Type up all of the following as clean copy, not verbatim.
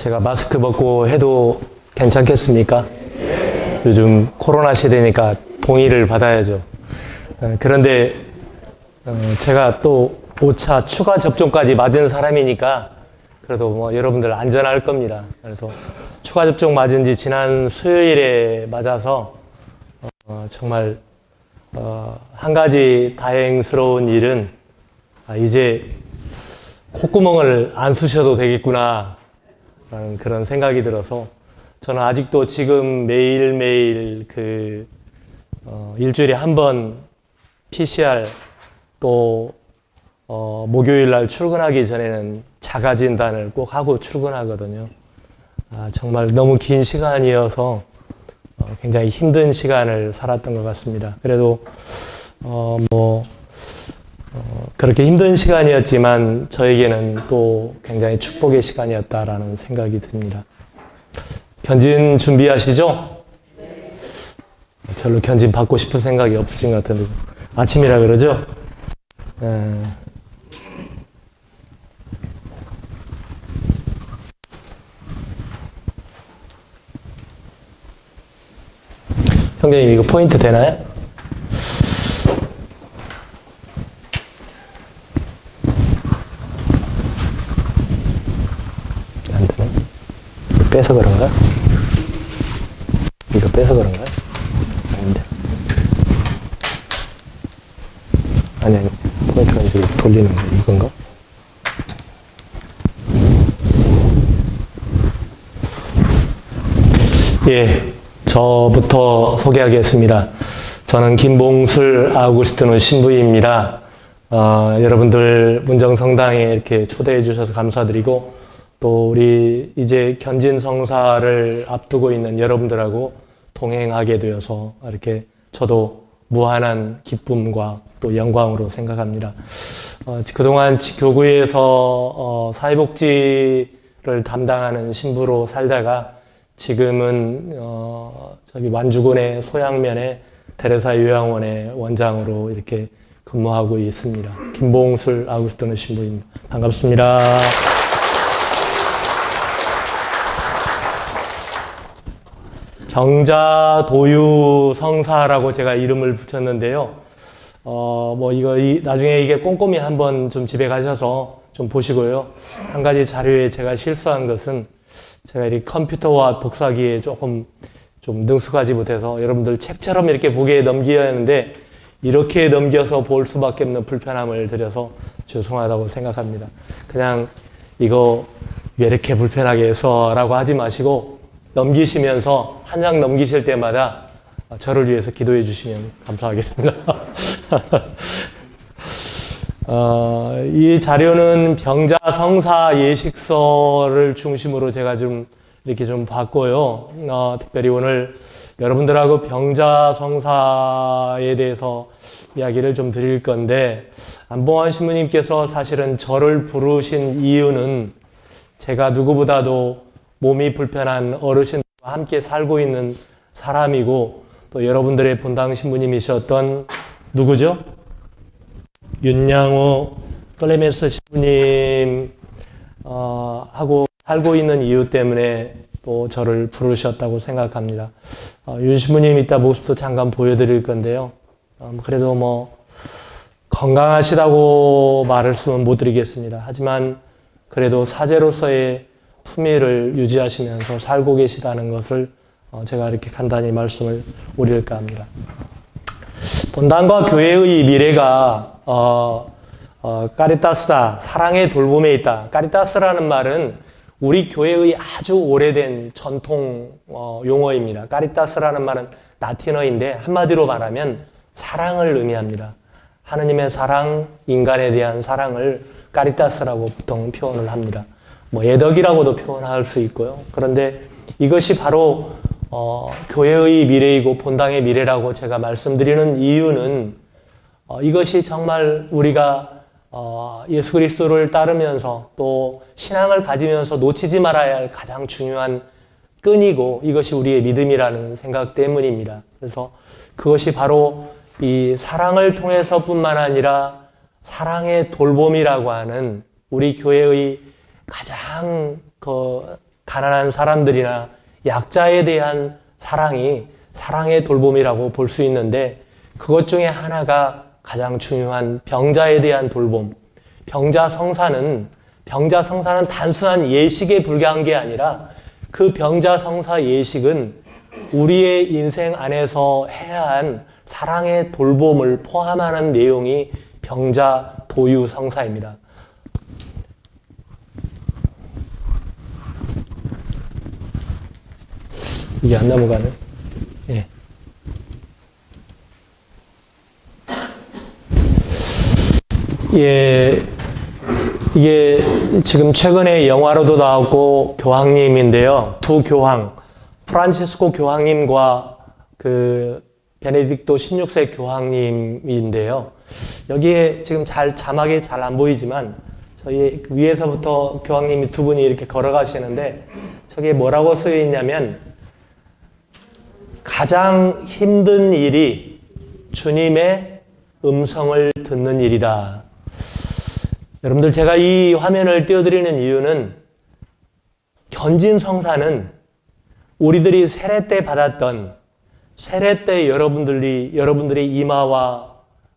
제가 마스크 벗고 해도 괜찮겠습니까? 요즘 코로나 시대니까 동의를 받아야죠. 그런데 제가 또 5차 추가 접종까지 맞은 사람이니까 그래도 뭐 여러분들 안전할 겁니다. 그래서 추가 접종 맞은 지 지난 수요일에 맞아서 정말 한 가지 다행스러운 일은 이제 콧구멍을 안 쑤셔도 되겠구나 라는 그런 생각이 들어서 저는 아직도 지금 매일매일 일주일에 한 번 PCR 또 목요일 날 출근하기 전에는 자가 진단을 꼭 하고 출근하거든요. 정말 너무 긴 시간이어서 굉장히 힘든 시간을 살았던 것 같습니다. 그래도 그렇게 힘든 시간이었지만 저에게는 또 굉장히 축복의 시간이었다라는 생각이 듭니다. 견진 준비하시죠? 별로 견진 받고 싶은 생각이 없으신 것 같은데 아침이라 그러죠? 형제님 이거 포인트 되나요? 안 되네. 이거 빼서 그런가? 이거 빼서 그런가? 아닌데. 아니. 포인트가 이제 돌리는 거 이건가? 예. 저부터 소개하겠습니다. 저는 김봉술 아우구스티누 신부입니다. 여러분들 문정성당에 이렇게 초대해 주셔서 감사드리고 또 우리 이제 견진 성사를 앞두고 있는 여러분들하고 동행하게 되어서 이렇게 저도 무한한 기쁨과 또 영광으로 생각합니다. 그동안 교구에서 사회복지를 담당하는 신부로 살다가 지금은 저기 완주군의 소양면에 테레사 요양원의 원장으로 이렇게 근무하고 있습니다. 김봉술 아우구스티누 신부입니다. 반갑습니다. 병자도유 성사라고 제가 이름을 붙였는데요. 나중에 이게 꼼꼼히 한번 좀 집에 가셔서 좀 보시고요. 한 가지 자료에 제가 실수한 것은 제가 이 컴퓨터와 복사기에 조금 좀 능숙하지 못해서 여러분들 책처럼 이렇게 보기에 넘겨야 하는데 이렇게 넘겨서 볼 수밖에 없는 불편함을 드려서 죄송하다고 생각합니다. 그냥 이거 왜 이렇게 불편하게 해서 라고 하지 마시고 넘기시면서 한 장 넘기실 때마다 저를 위해서 기도해 주시면 감사하겠습니다. 이 자료는 병자 성사 예식서를 중심으로 제가 좀 이렇게 좀 봤고요. 특별히 오늘 여러분들하고 병자 성사에 대해서 이야기를 좀 드릴 건데 안봉환 신부님께서 사실은 저를 부르신 이유는 제가 누구보다도 몸이 불편한 어르신들과 함께 살고 있는 사람이고 또 여러분들의 본당 신부님이셨던 누구죠? 윤양호 클레멘스 신부님 하고 살고 있는 이유 때문에 또 저를 부르셨다고 생각합니다. 윤 신부님 이따 모습도 잠깐 보여드릴 건데요. 그래도 건강하시다고 말씀은 못 드리겠습니다. 하지만 그래도 사제로서의 품위를 유지하시면서 살고 계시다는 것을 제가 이렇게 간단히 말씀을 올릴까 합니다. 본당과 교회의 미래가 까리타스다, 사랑의 돌봄에 있다. 까리타스라는 말은 우리 교회의 아주 오래된 전통 용어입니다. 까리타스라는 말은 라틴어인데 한마디로 말하면 사랑을 의미합니다. 하느님의 사랑, 인간에 대한 사랑을 까리타스라고 보통 표현을 합니다. 애덕이라고도 표현할 수 있고요. 그런데 이것이 바로 교회의 미래이고 본당의 미래라고 제가 말씀드리는 이유는 이것이 정말 우리가 예수 그리스도를 따르면서 또 신앙을 가지면서 놓치지 말아야 할 가장 중요한 끈이고 이것이 우리의 믿음이라는 생각 때문입니다. 그래서 그것이 바로 이 사랑을 통해서뿐만 아니라 사랑의 돌봄이라고 하는 우리 교회의 가장 가난한 사람들이나 약자에 대한 사랑이 사랑의 돌봄이라고 볼 수 있는데, 그것 중에 하나가 가장 중요한 병자에 대한 돌봄. 병자 성사는 단순한 예식에 불과한 게 아니라, 그 병자 성사 예식은 우리의 인생 안에서 해야 한 사랑의 돌봄을 포함하는 내용이 병자 도유 성사입니다. 이게 안 넘어가네. 예. 예, 이게 지금 최근에 영화로도 나왔고 교황님인데요. 두 교황, 프란치스코 교황님과 그 베네딕토 16세 교황님인데요. 여기에 지금 자막이 잘 안 보이지만 저희 위에서부터 교황님이 두 분이 이렇게 걸어가시는데, 저게 뭐라고 쓰여 있냐면, 가장 힘든 일이 주님의 음성을 듣는 일이다. 여러분들, 제가 이 화면을 띄워드리는 이유는, 견진 성사는 우리들이 세례 때 받았던, 세례 때 여러분들의 이마와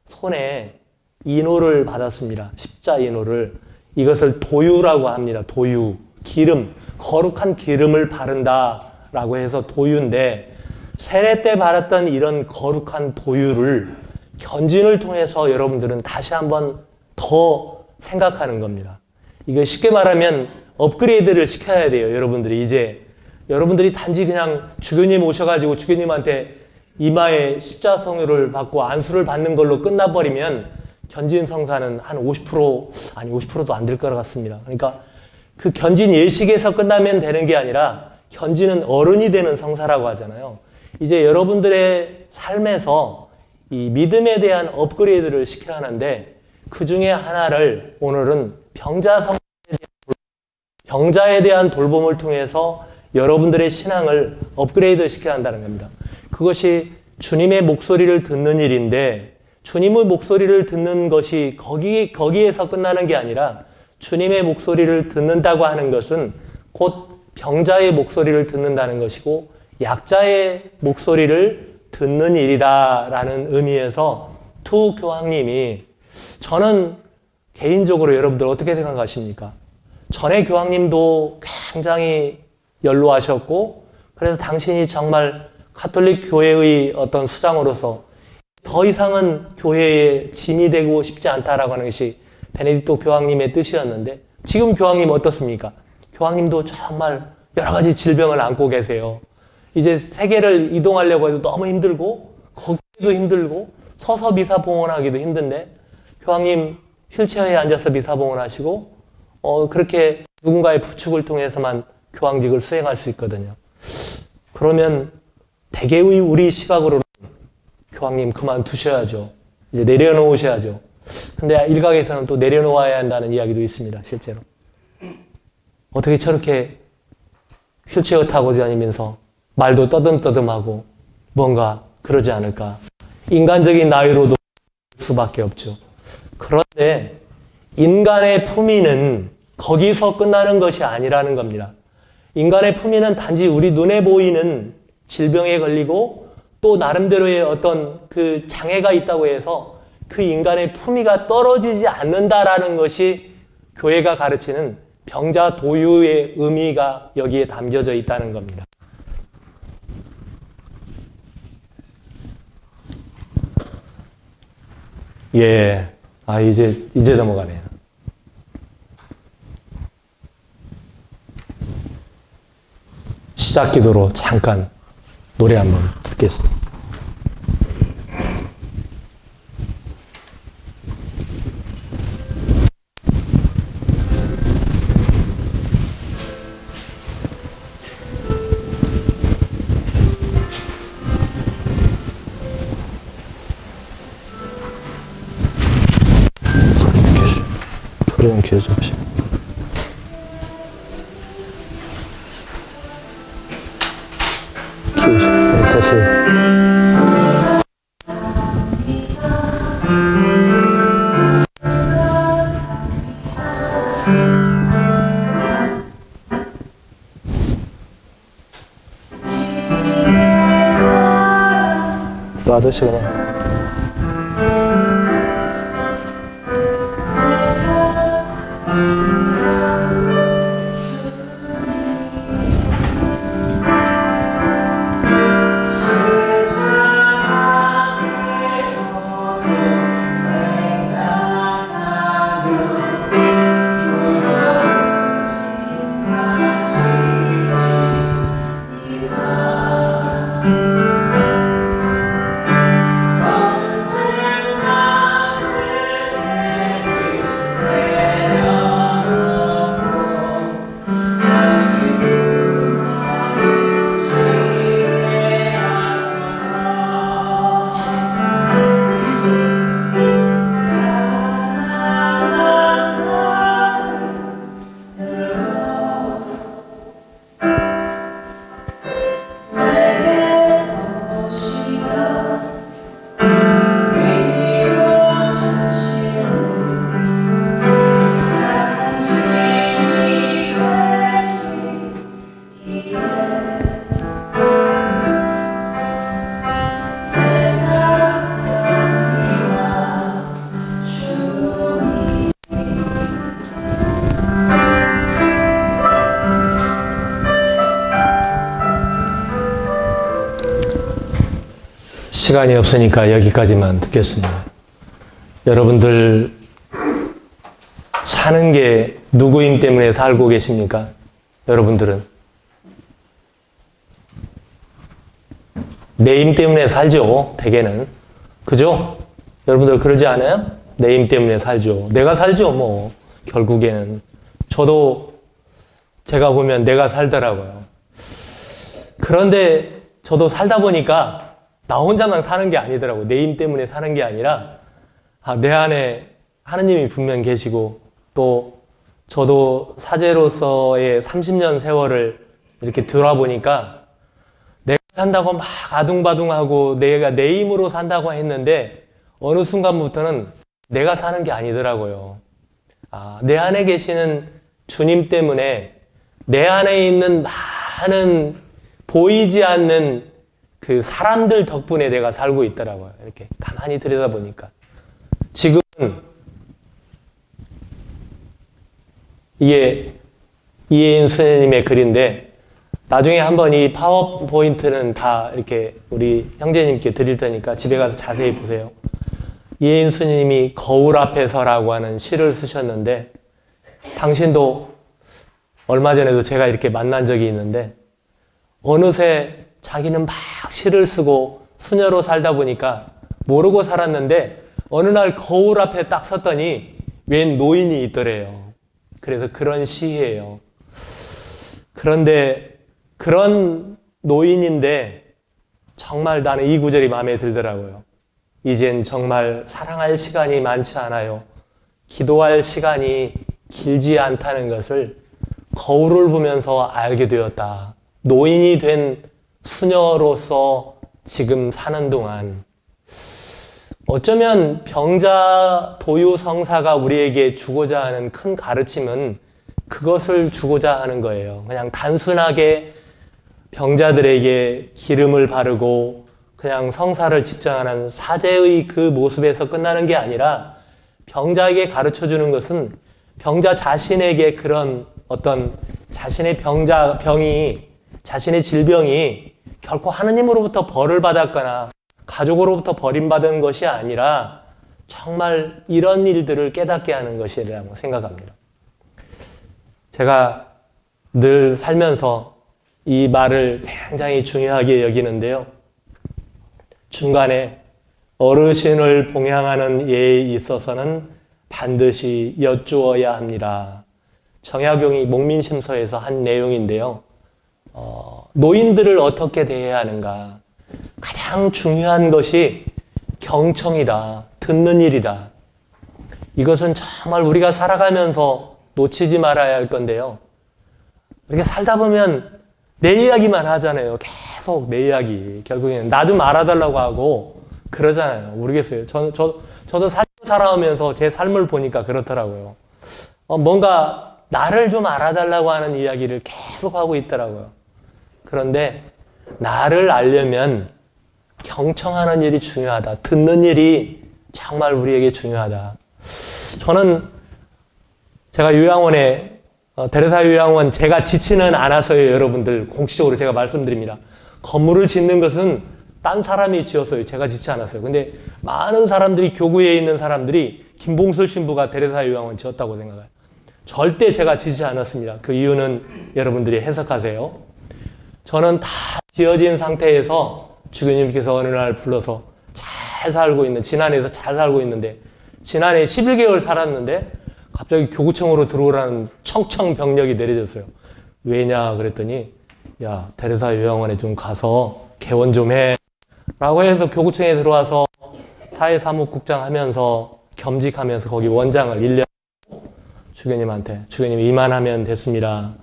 손에 인호를 받았습니다. 십자 인호를. 이것을 도유라고 합니다. 도유. 기름. 거룩한 기름을 바른다라고 해서 도유인데, 세례 때 받았던 이런 거룩한 도유를 견진을 통해서 여러분들은 다시 한번 더 생각하는 겁니다. 이거 쉽게 말하면 업그레이드를 시켜야 돼요. 여러분들이 단지 그냥 주교님 오셔가지고 주교님한테 이마에 십자성유를 받고 안수를 받는 걸로 끝나버리면 견진 성사는 한 50%, 아니 50%도 안 될 것 같습니다. 그러니까 그 견진 예식에서 끝나면 되는 게 아니라, 견진은 어른이 되는 성사라고 하잖아요. 이제 여러분들의 삶에서 이 믿음에 대한 업그레이드를 시켜야 하는데, 그 중에 하나를 오늘은 병자에 대한 돌봄을 통해서 여러분들의 신앙을 업그레이드 시켜야 한다는 겁니다. 그것이 주님의 목소리를 듣는 일인데, 주님의 목소리를 듣는 것이 거기에서 끝나는 게 아니라, 주님의 목소리를 듣는다고 하는 것은 곧 병자의 목소리를 듣는다는 것이고, 약자의 목소리를 듣는 일이다라는 의미에서 두 교황님이, 저는 개인적으로 여러분들 어떻게 생각하십니까? 전에 교황님도 굉장히 연로하셨고, 그래서 당신이 정말 가톨릭 교회의 어떤 수장으로서 더 이상은 교회에 짐이 되고 싶지 않다라고 하는 것이 베네딕토 교황님의 뜻이었는데, 지금 교황님 어떻습니까? 교황님도 정말 여러 가지 질병을 안고 계세요. 이제 세계를 이동하려고 해도 너무 힘들고, 걷기도 힘들고, 서서 미사 봉헌하기도 힘든데, 교황님 휠체어에 앉아서 미사 봉헌하시고, 그렇게 누군가의 부축을 통해서만 교황직을 수행할 수 있거든요. 그러면 대개의 우리 시각으로는 교황님 그만두셔야죠. 이제 내려놓으셔야죠. 근데 일각에서는 또 내려놓아야 한다는 이야기도 있습니다. 실제로. 어떻게 저렇게 휠체어 타고 다니면서 말도 떠듬떠듬하고 뭔가 그러지 않을까. 인간적인 나이로도 수밖에 없죠. 그런데 인간의 품위는 거기서 끝나는 것이 아니라는 겁니다. 인간의 품위는 단지 우리 눈에 보이는 질병에 걸리고 또 나름대로의 어떤 그 장애가 있다고 해서 그 인간의 품위가 떨어지지 않는다라는 것이 교회가 가르치는 병자 도유의 의미가 여기에 담겨져 있다는 겁니다. 예. 이제 넘어가네요. 시작 기도로 잠깐 노래 한번 듣겠습니다. 소리 좀 키워주십시오. 다시. 놔두시구나. 시간이 없으니까 여기까지만 듣겠습니다. 여러분들 사는 게 누구임 때문에 살고 계십니까? 여러분들은 내 힘 때문에 살죠. 대개는. 그죠? 여러분들 그러지 않아요? 내 힘 때문에 살죠. 내가 살죠. 뭐 결국에는. 저도 제가 보면 내가 살더라고요. 그런데 저도 살다 보니까 나 혼자만 사는 게 아니더라고요. 내 힘 때문에 사는 게 아니라 내 안에 하느님이 분명 계시고, 또 저도 사제로서의 30년 세월을 이렇게 돌아보니까 내가 산다고 막 아둥바둥하고 내가 내 힘으로 산다고 했는데 어느 순간부터는 내가 사는 게 아니더라고요. 내 안에 계시는 주님 때문에 내 안에 있는 많은 보이지 않는 그 사람들 덕분에 내가 살고 있더라고요. 이렇게 가만히 들여다보니까. 지금은 이게 이혜인 수녀님의 글인데 나중에 한번 이 파워포인트는 다 이렇게 우리 형제님께 드릴 테니까 집에 가서 자세히 보세요. 이혜인 수녀님이 거울 앞에서라고 하는 시를 쓰셨는데, 당신도 얼마 전에도 제가 이렇게 만난 적이 있는데 어느새 자기는 막 시를 쓰고 수녀로 살다 보니까 모르고 살았는데 어느 날 거울 앞에 딱 섰더니 웬 노인이 있더래요. 그래서 그런 시예요. 그런데 그런 노인인데 정말 나는 이 구절이 마음에 들더라고요. 이젠 정말 사랑할 시간이 많지 않아요. 기도할 시간이 길지 않다는 것을 거울을 보면서 알게 되었다. 노인이 된 수녀로서 지금 사는 동안 어쩌면 병자 도유 성사가 우리에게 주고자 하는 큰 가르침은 그것을 주고자 하는 거예요. 그냥 단순하게 병자들에게 기름을 바르고 그냥 성사를 집정하는 사제의 그 모습에서 끝나는 게 아니라 병자에게 가르쳐 주는 것은 병자 자신에게 그런 어떤 자신의 자신의 질병이 결코 하느님으로부터 벌을 받았거나 가족으로부터 버림받은 것이 아니라 정말 이런 일들을 깨닫게 하는 것이라고 생각합니다. 제가 늘 살면서 이 말을 굉장히 중요하게 여기는데요. 중간에 어르신을 봉양하는 예에 있어서는 반드시 여쭈어야 합니다. 정약용이 목민심서에서 한 내용인데요. 노인들을 어떻게 대해야 하는가. 가장 중요한 것이 경청이다. 듣는 일이다. 이것은 정말 우리가 살아가면서 놓치지 말아야 할 건데요. 이렇게 살다 보면 내 이야기만 하잖아요. 계속 내 이야기. 결국에는 나 좀 알아달라고 하고 그러잖아요. 모르겠어요. 저도 살아오면서 제 삶을 보니까 그렇더라고요. 뭔가 나를 좀 알아달라고 하는 이야기를 계속 하고 있더라고요. 그런데 나를 알려면 경청하는 일이 중요하다. 듣는 일이 정말 우리에게 중요하다. 저는 제가 요양원에 데레사 요양원 제가 짓지는 않아서요. 여러분들 공식적으로 제가 말씀드립니다. 건물을 짓는 것은 딴 사람이 지었어요. 제가 짓지 않았어요. 근데 많은 사람들이 교구에 있는 사람들이 김봉술 신부가 데레사 요양원 지었다고 생각해요. 절대 제가 짓지 않았습니다. 그 이유는 여러분들이 해석하세요. 저는 다 지어진 상태에서 주교님께서 어느 날 불러서 잘 살고 있는, 진안에서 잘 살고 있는데, 진안에 11개월 살았는데 갑자기 교구청으로 들어오라는 청청병력이 내려졌어요. 왜냐 그랬더니 야, 데레사 요양원에 좀 가서 개원 좀 해 라고 해서 교구청에 들어와서 사회사무국장 하면서 겸직하면서 거기 원장을 1년 주교님한테, 주교님 이만하면 됐습니다.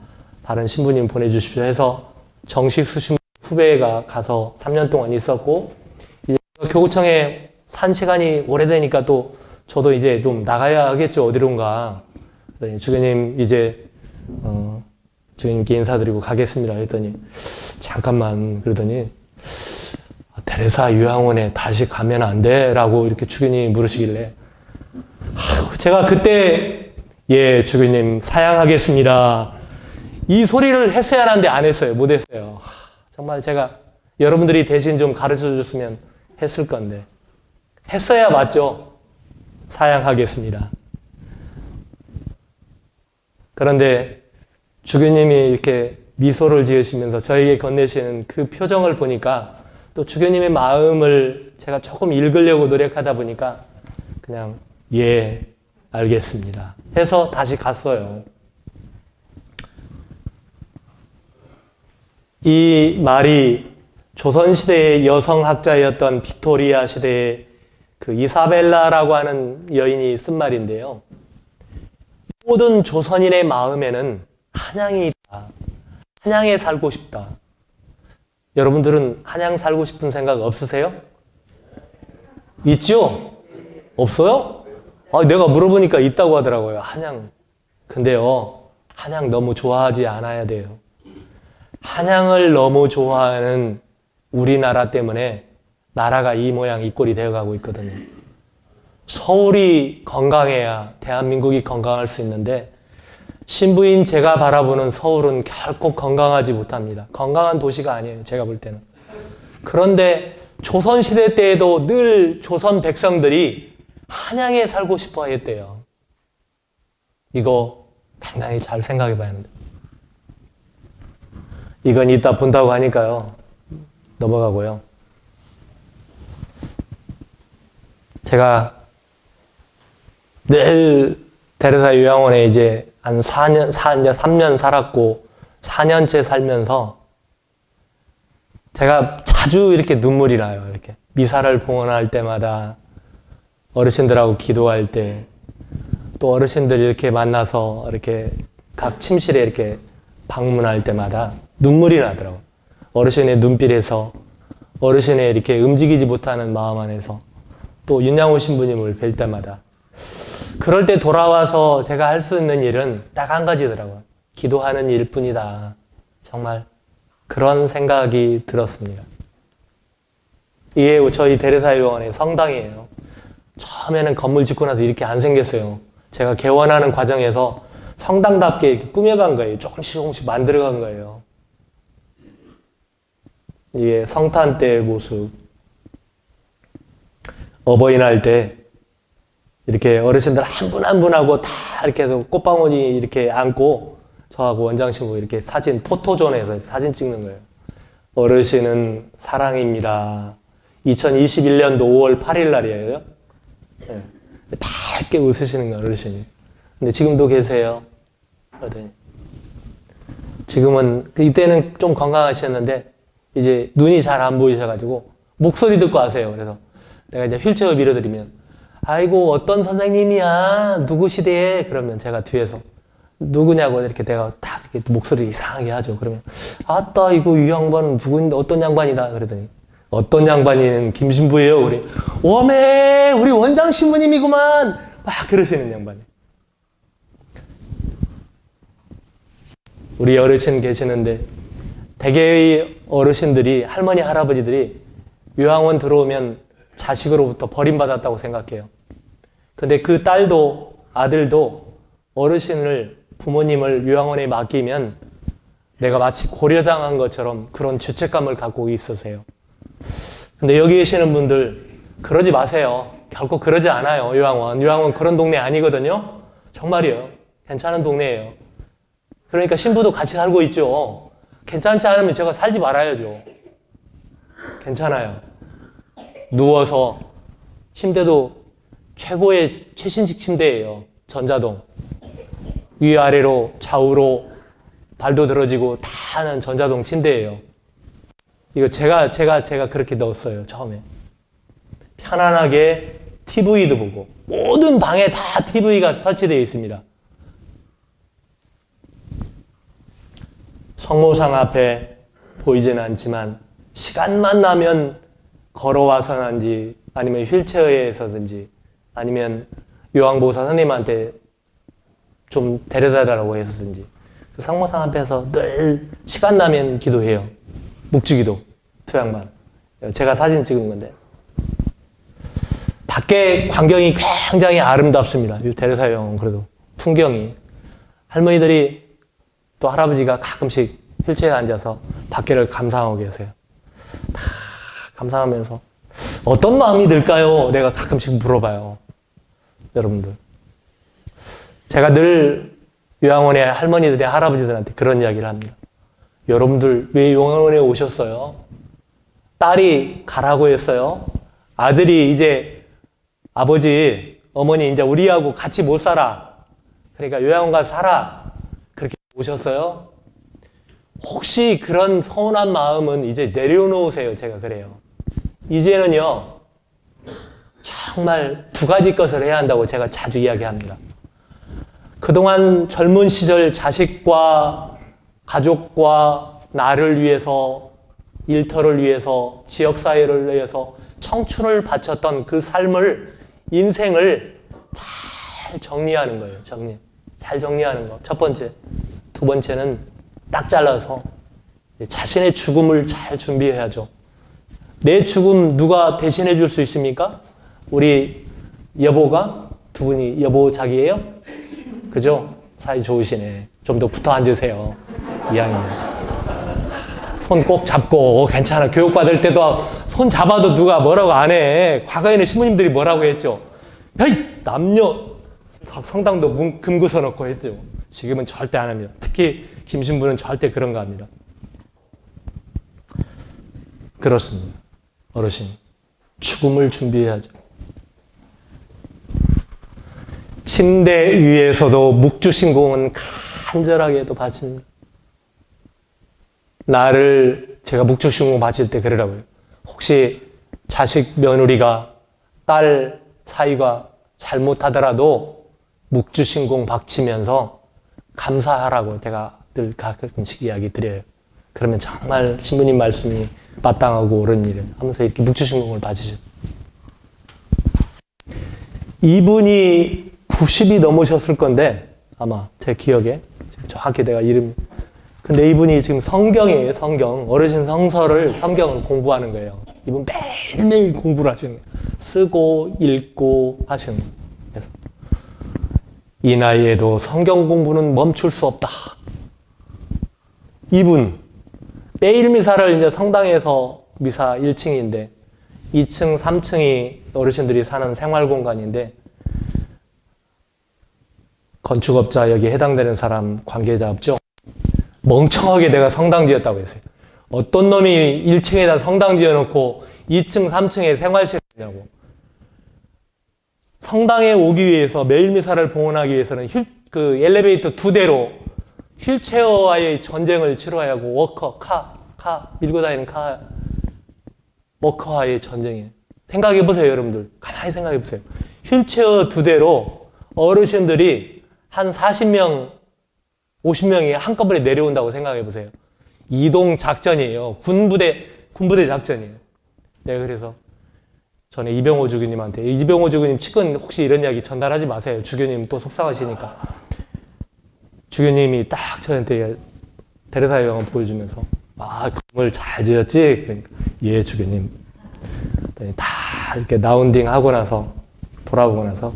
다른 신부님 보내주십시오 해서 정식 수신 후배가 가서 3년 동안 있었고, 이제 교구청에 산 시간이 오래되니까 또 저도 이제 좀 나가야 하겠죠. 어디론가. 그랬더니 주교님 이제 주교님께 인사드리고 가겠습니다 했더니 잠깐만, 그러더니 데레사 요양원에 다시 가면 안 돼? 라고 이렇게 주교님이 물으시길래 제가 그때 예 주교님 사양하겠습니다 이 소리를 했어야 하는데 안 했어요. 못 했어요. 정말 제가 여러분들이 대신 좀 가르쳐 줬으면 했을 건데 했어야 맞죠. 사양하겠습니다. 그런데 주교님이 이렇게 미소를 지으시면서 저에게 건네시는 그 표정을 보니까 또 주교님의 마음을 제가 조금 읽으려고 노력하다 보니까 그냥 예 알겠습니다 해서 다시 갔어요. 이 말이 조선시대의 여성학자였던 빅토리아 시대의 그 이사벨라라고 하는 여인이 쓴 말인데요. 모든 조선인의 마음에는 한양이 있다. 한양에 살고 싶다. 여러분들은 한양 살고 싶은 생각 없으세요? 있죠? 없어요? 내가 물어보니까 있다고 하더라고요. 한양. 근데요, 한양 너무 좋아하지 않아야 돼요. 한양을 너무 좋아하는 우리나라 때문에 나라가 이 모양 이 꼴이 되어가고 있거든요. 서울이 건강해야 대한민국이 건강할 수 있는데 신부인 제가 바라보는 서울은 결코 건강하지 못합니다. 건강한 도시가 아니에요. 제가 볼 때는. 그런데 조선시대 때에도 늘 조선 백성들이 한양에 살고 싶어 했대요. 이거 굉장히 잘 생각해 봐야 하는데. 이건 이따 본다고 하니까요. 넘어가고요. 제가 늘 데레사 요양원에 이제 한 3년 살았고 4년째 살면서 제가 자주 이렇게 눈물이 나요. 이렇게 미사를 봉헌할 때마다 어르신들하고 기도할 때 또 어르신들 이렇게 만나서 이렇게 각 침실에 이렇게 방문할 때마다 눈물이 나더라고요. 어르신의 눈빛에서 어르신의 이렇게 움직이지 못하는 마음 안에서 또 윤양호 신부님을 뵐 때마다 그럴 때 돌아와서 제가 할 수 있는 일은 딱 한 가지더라고요. 기도하는 일뿐이다. 정말 그런 생각이 들었습니다. 이게 저희 데레사 요양원의 성당이에요. 처음에는 건물 짓고 나서 이렇게 안 생겼어요. 제가 개원하는 과정에서 성당답게 이렇게 꾸며간 거예요. 조금씩 만들어간 거예요. 이게 성탄 때의 모습. 어버이날 때 이렇게 어르신들 한 분 한 분하고 다 이렇게 해서 꽃방울이 이렇게 안고 저하고 원장신부 이렇게 사진 포토존에서 사진 찍는 거예요. 어르신은 사랑입니다. 2021년도 5월 8일 날이에요. 네. 밝게 웃으시는 거예요, 어르신이. 근데 지금도 계세요. 그러더니 지금은 이때는 좀 건강하셨는데 이제 눈이 잘 안 보이셔가지고 목소리 듣고 아세요. 그래서 내가 이제 휠체어 밀어드리면 아이고 어떤 선생님이야 누구 시대에 그러면 제가 뒤에서 누구냐고 이렇게 내가 딱 이렇게 목소리 이상하게 하죠. 그러면 아따 이거 이 양반은 누구인데 어떤 양반이다 그러더니 어떤 양반이는 김신부예요. 우리 오메 우리 원장 신부님이구만 막 그러시는 양반이. 우리 어르신 계시는데 대개의 어르신들이 할머니 할아버지들이 요양원 들어오면 자식으로부터 버림받았다고 생각해요. 근데 그 딸도 아들도 어르신을, 부모님을 요양원에 맡기면 내가 마치 고려당한 것처럼 그런 죄책감을 갖고 있으세요. 근데 여기 계시는 분들 그러지 마세요. 결코 그러지 않아요. 요양원 그런 동네 아니거든요. 정말이에요. 괜찮은 동네예요. 그러니까 신부도 같이 살고 있죠. 괜찮지 않으면 제가 살지 말아야죠. 괜찮아요. 누워서 침대도 최고의 최신식 침대예요. 전자동. 위아래로 좌우로 발도 들어지고 다 하는 전자동 침대예요. 이거 제가 그렇게 넣었어요. 처음에. 편안하게 TV도 보고 모든 방에 다 TV가 설치되어 있습니다. 성모상 앞에 보이지는 않지만 시간만 나면 걸어와서든지 아니면 휠체어에서든지 아니면 요양보호사 선생님한테 좀 데려다달라고 해서든지 그 성모상 앞에서 늘 시간 나면 기도해요. 묵주기도, 투양만. 제가 사진 찍은 건데 밖에 광경이 굉장히 아름답습니다. 데레사 요양원 그래도 풍경이. 할머니들이 또 할아버지가 가끔씩 휠체어에 앉아서 밖에를 감상하고 계세요. 다 감상하면서 어떤 마음이 들까요? 내가 가끔씩 물어봐요. 여러분들. 제가 늘 요양원의 할머니들의 할아버지들한테 그런 이야기를 합니다. 여러분들 왜 요양원에 오셨어요? 딸이 가라고 했어요? 아들이 이제 아버지, 어머니 이제 우리하고 같이 못 살아. 그러니까 요양원 가서 살아. 그렇게 오셨어요? 혹시 그런 서운한 마음은 이제 내려놓으세요. 제가 그래요. 이제는요, 정말 두 가지 것을 해야 한다고 제가 자주 이야기합니다. 그동안 젊은 시절 자식과 가족과 나를 위해서, 일터를 위해서, 지역사회를 위해서 청춘을 바쳤던 그 삶을, 인생을 잘 정리하는 거예요. 잘 정리하는 거. 첫 번째. 두 번째는 딱 잘라서 자신의 죽음을 잘 준비해야죠. 내 죽음 누가 대신해 줄 수 있습니까? 우리 여보가? 두 분이 여보자기예요? 그죠? 사이 좋으시네. 좀 더 붙어 앉으세요. 이왕이면. 손 꼭 잡고 괜찮아. 교육받을 때도 손 잡아도 누가 뭐라고 안 해. 과거에는 신부님들이 뭐라고 했죠? 야이 남녀 성당도 금구 써놓고 했죠. 지금은 절대 안 합니다. 특히 김신부는 절대 그런 거 합니다. 그렇습니다. 어르신 죽음을 준비해야죠. 침대 위에서도 묵주신공은 간절하게도 바칩니다. 나를 제가 묵주신공 바칠 때 그러라고요. 혹시 자식 며느리가 딸 사이가 잘못하더라도 묵주신공 바치면서 감사하라고 제가 늘 가끔씩 이야기 드려요. 그러면 정말 신부님 말씀이 마땅하고 옳은 일을 하면서 이렇게 묵주신공을 바치죠. 이분이 90이 넘으셨을 건데 아마 제 기억에 정확히 내가 이름. 근데 이분이 지금 성경이에요. 성경. 어르신 성서를 성경을 공부하는 거예요. 이분 매일매일 공부를 하시는 거예요. 쓰고 읽고 하시는 거예요. 그래서 이 나이에도 성경 공부는 멈출 수 없다. 이분 매일 미사를 이제 성당에서 미사 1층인데 2층, 3층이 어르신들이 사는 생활 공간인데 건축업자 여기 해당되는 사람 관계자 없죠? 멍청하게 내가 성당 지었다고 했어요. 어떤 놈이 1층에다 성당 지어놓고 2층, 3층에 생활실을 하냐고. 성당에 오기 위해서 매일 미사를 봉헌하기 위해서는 그 엘리베이터 2대로 휠체어와의 전쟁을 치러야 하고 워커, 밀고 다니는 워커와의 전쟁이에요. 생각해보세요, 여러분들. 가만히 생각해보세요. 휠체어 2대로 어르신들이 한 40명, 50명이 한꺼번에 내려온다고 생각해보세요. 이동 작전이에요. 군부대 작전이에요. 네, 그래서 전에 이병호 주교님한테, 이병호 주교님 측은 혹시 이런 이야기 전달하지 마세요. 주교님 또 속상하시니까. 주교님이 딱 저한테 데레사 요양원 보여주면서, 아, 건물 잘 지었지? 그러니까, 예, 주교님. 다 이렇게 라운딩 하고 나서 돌아보고 나서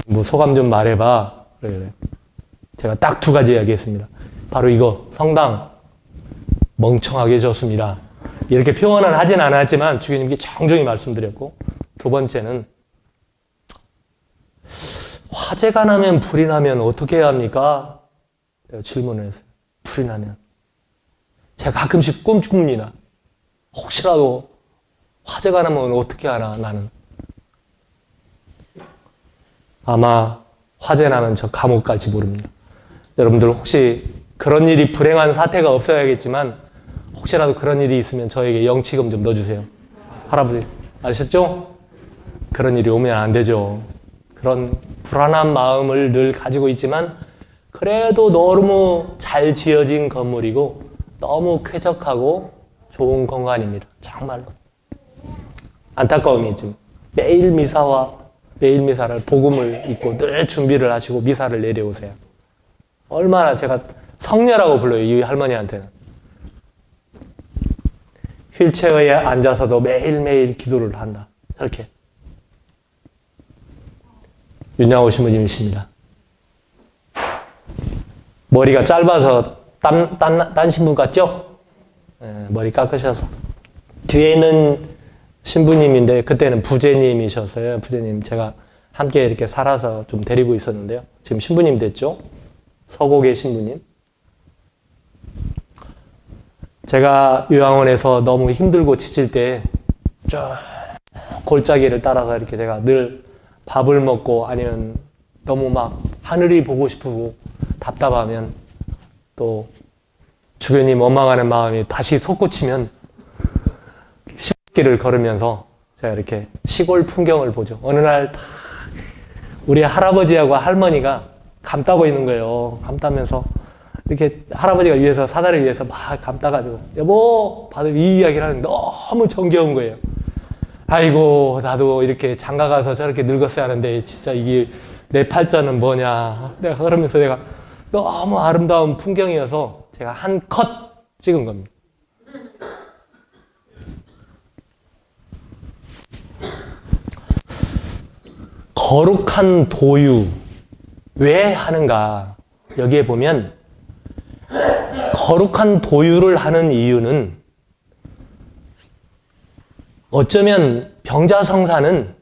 뭐 소감 좀 말해봐. 그래. 제가 딱 두 가지 이야기했습니다. 바로 이거 성당 멍청하게 졌습니다. 이렇게 표현은 하진 않았지만 주교님께 정중히 말씀드렸고, 두 번째는 화재가 나면 불이 나면 어떻게 해야 합니까? 내가 질문을 했어요. 불이 나면 제가 가끔씩 꿈꿉니다. 혹시라도 화재가 나면 어떻게 하나 나는. 아마 화재 나면 저 감옥 갈지 모릅니다. 여러분들 혹시 그런 일이 불행한 사태가 없어야겠지만 혹시라도 그런 일이 있으면 저에게 영치금 좀 넣어주세요. 할아버지 아셨죠? 그런 일이 오면 안 되죠. 그런 불안한 마음을 늘 가지고 있지만 그래도 너무 잘 지어진 건물이고 너무 쾌적하고 좋은 공간입니다. 정말로. 안타까움이 있지만 매일 미사를 복음을 읽고 늘 준비를 하시고 미사를 내려오세요. 얼마나 제가 성녀라고 불러요. 이 할머니한테는. 휠체어에 앉아서도 매일매일 기도를 한다. 저렇게. 윤양호 신부님이십니다. 머리가 짧아서 딴 신부 같죠? 머리 깎으셔서. 뒤에 있는 신부님인데 그때는 부제님이셨어요. 부제님 제가 함께 이렇게 살아서 좀 데리고 있었는데요. 지금 신부님 됐죠? 서곡의 신부님. 제가 요양원에서 너무 힘들고 지칠 때 쭉 골짜기를 따라서 이렇게 제가 늘 밥을 먹고 아니면 너무 막 하늘이 보고 싶고 답답하면 또 주변이 원망하는 마음이 다시 솟구치면 시골길을 걸으면서 제가 이렇게 시골 풍경을 보죠. 어느 날 우리 할아버지하고 할머니가 감 따고 있는 거예요. 감 따면서 이렇게 할아버지가 위에서 사다리 위에서 막 감 따가지고 여보 봐도 이 이야기를 하는데 너무 정겨운 거예요. 아이고 나도 이렇게 장가 가서 저렇게 늙었어야 하는데 진짜 이게 내 팔자는 뭐냐. 내가 그러면서 내가 너무 아름다운 풍경이어서 제가 한 컷 찍은 겁니다. 거룩한 도유 왜 하는가? 여기에 보면 거룩한 도유를 하는 이유는 어쩌면 병자성사는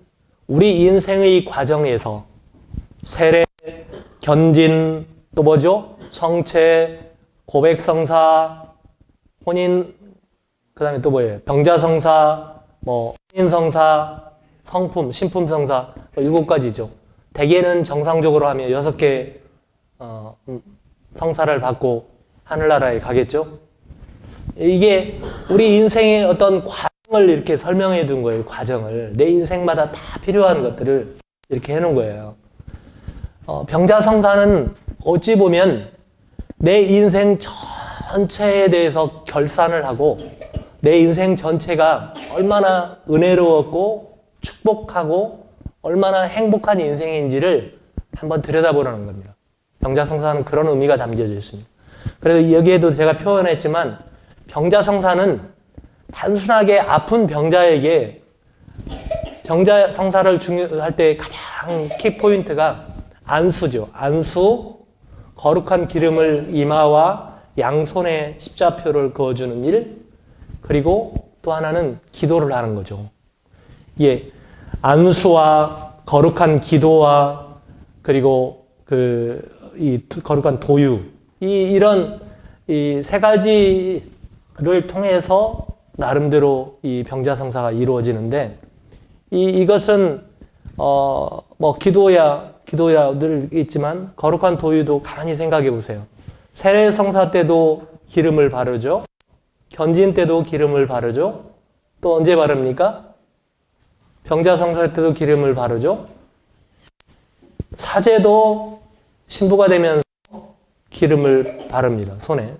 우리 인생의 과정에서 세례, 견진, 또 뭐죠? 성체, 고백성사, 혼인, 그 다음에 또 뭐예요? 병자성사, 뭐 혼인성사, 성품, 신품성사 7가지죠. 대개는 정상적으로 하면 6개 성사를 받고 하늘나라에 가겠죠. 이게 우리 인생의 어떤 과정을 이렇게 설명해 둔 거예요. 과정을. 내 인생마다 다 필요한 것들을 이렇게 해놓은 거예요. 병자성사는 어찌 보면 내 인생 전체에 대해서 결산을 하고 내 인생 전체가 얼마나 은혜로웠고 축복하고 얼마나 행복한 인생인지를 한번 들여다보라는 겁니다. 병자성사는 그런 의미가 담겨져 있습니다. 그래서 여기에도 제가 표현했지만 병자성사는 단순하게 아픈 병자에게 병자성사를 중요할 때 가장 키포인트가 안수죠. 안수, 거룩한 기름을 이마와 양손에 십자표를 그어주는 일, 그리고 또 하나는 기도를 하는 거죠. 예, 안수와 거룩한 기도와 그리고 이 거룩한 도유, 이런 이 세 가지를 통해서 나름대로 이 병자성사가 이루어지는데 이것은 뭐 기도야 늘 있지만 거룩한 도유도 가만히 생각해 보세요. 세례성사 때도 기름을 바르죠. 견진 때도 기름을 바르죠. 또 언제 바릅니까? 병자성사 때도 기름을 바르죠. 사제도 신부가 되면서 기름을 바릅니다. 손에.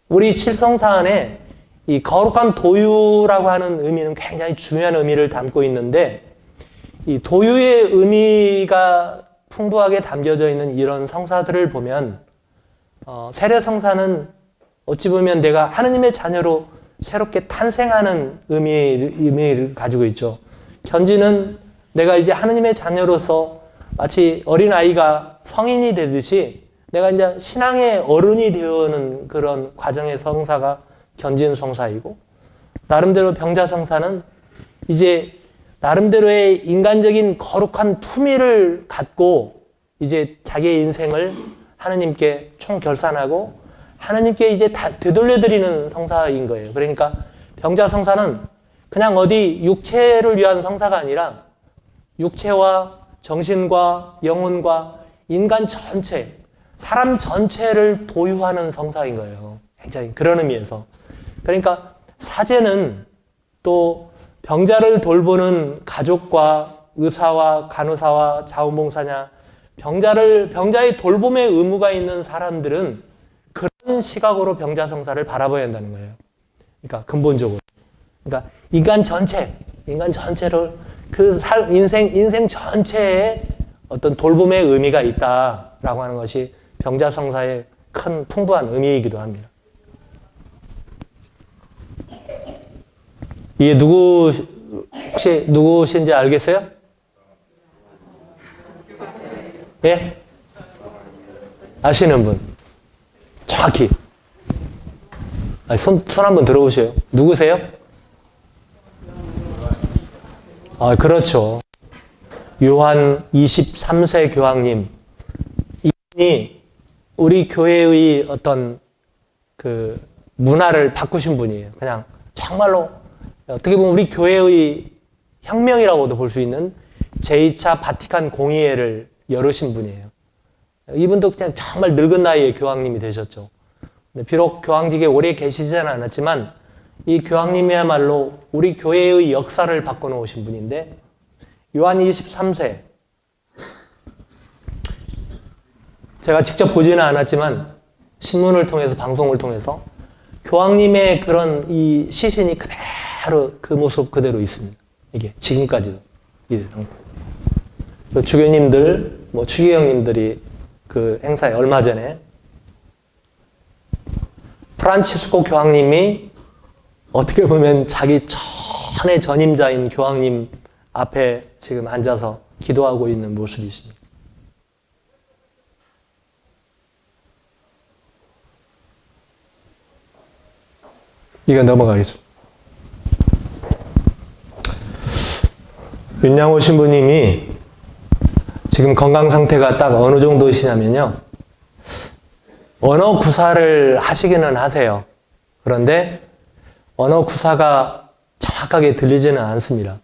우리 칠성사 안에 이 거룩한 도유라고 하는 의미는 굉장히 중요한 의미를 담고 있는데 이 도유의 의미가 풍부하게 담겨져 있는 이런 성사들을 보면 세례성사는 어찌 보면 내가 하느님의 자녀로 새롭게 탄생하는 의미를 가지고 있죠. 견지는 내가 이제 하느님의 자녀로서 마치 어린아이가 성인이 되듯이 내가 이제 신앙의 어른이 되어오는 그런 과정의 성사가 견진 성사이고, 나름대로 병자 성사는 이제 나름대로의 인간적인 거룩한 품위를 갖고 이제 자기의 인생을 하느님께 총결산하고 하느님께 이제 다 되돌려드리는 성사인 거예요. 그러니까 병자 성사는 그냥 어디 육체를 위한 성사가 아니라 육체와 정신과 영혼과 인간 전체, 사람 전체를 도유하는 성사인 거예요. 굉장히 그런 의미에서. 그러니까 사제는 또 병자를 돌보는 가족과 의사와 간호사와 자원봉사냐, 병자의 돌봄의 의무가 있는 사람들은 그런 시각으로 병자 성사를 바라봐야 한다는 거예요. 그러니까 근본적으로. 그러니까 인간 전체를 인생 전체에 어떤 돌봄의 의미가 있다라고 하는 것이 병자 성사의 큰 풍부한 의미이기도 합니다. 이게 혹시 누구신지 알겠어요? 예? 아시는 분? 정확히. 손 한번 들어보세요. 누구세요? 그렇죠. 요한 23세 교황님. 이분이 우리 교회의 어떤 그 문화를 바꾸신 분이에요. 그냥 정말로 어떻게 보면 우리 교회의 혁명이라고도 볼 수 있는 제2차 바티칸 공의회를 열으신 분이에요. 이분도 그냥 정말 늙은 나이에 교황님이 되셨죠. 비록 교황직에 오래 계시지는 않았지만 이 교황님이야말로 우리 교회의 역사를 바꿔놓으신 분인데, 요한 23세, 제가 직접 보지는 않았지만 신문을 통해서, 방송을 통해서 교황님의 그런 이 시신이 그대로 그 모습 그대로 있습니다. 이게 지금까지도. 주교님들, 추기경님들이 그 행사에 얼마 전에 프란치스코 교황님이 어떻게 보면 자기 전의 전임자인 교황님 앞에 지금 앉아서 기도하고 있는 모습이 있습니다. 이거 넘어가겠습니다. 윤양호 신부님이 지금 건강 상태가 딱 어느 정도시냐면요. 언어 구사를 하시기는 하세요. 그런데 언어 구사가 정확하게 들리지는 않습니다.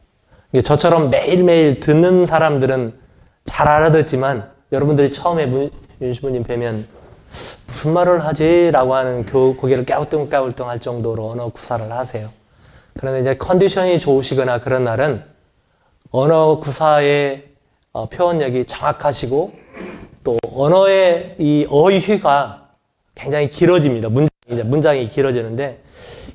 저처럼 매일매일 듣는 사람들은 잘 알아듣지만, 여러분들이 처음에 윤 신부님 뵈면 무슨 말을 하지? 라고 하는 고개를 깨우뚱깨우뚱 할 정도로 언어 구사를 하세요. 그런데 이제 컨디션이 좋으시거나 그런 날은 언어 구사의 표현력이 정확하시고, 또 언어의 이 어휘가 굉장히 길어집니다. 문장이 길어지는데,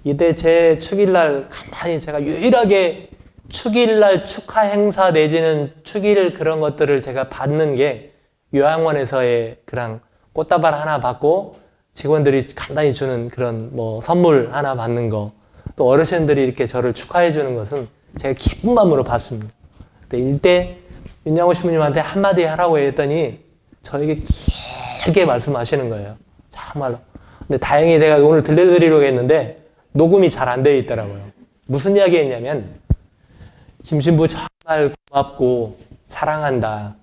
이때 제 축일날 간단히 제가 유일하게 축일날 축하 행사 내지는 축일 그런 것들을 제가 받는 게 요양원에서의 그런 꽃다발 하나 받고 직원들이 간단히 주는 그런 선물 하나 받는 거, 또 어르신들이 이렇게 저를 축하해 주는 것은 제가 기쁜 마음으로 받습니다. 이때 윤양호 신부님한테 한마디 하라고 했더니 저에게 길게 말씀하시는 거예요. 정말로. 근데 다행히 제가 오늘 들려드리려고 했는데 녹음이 잘 안 되어 있더라고요. 무슨 이야기 했냐면, 김 신부 정말 고맙고 사랑한다.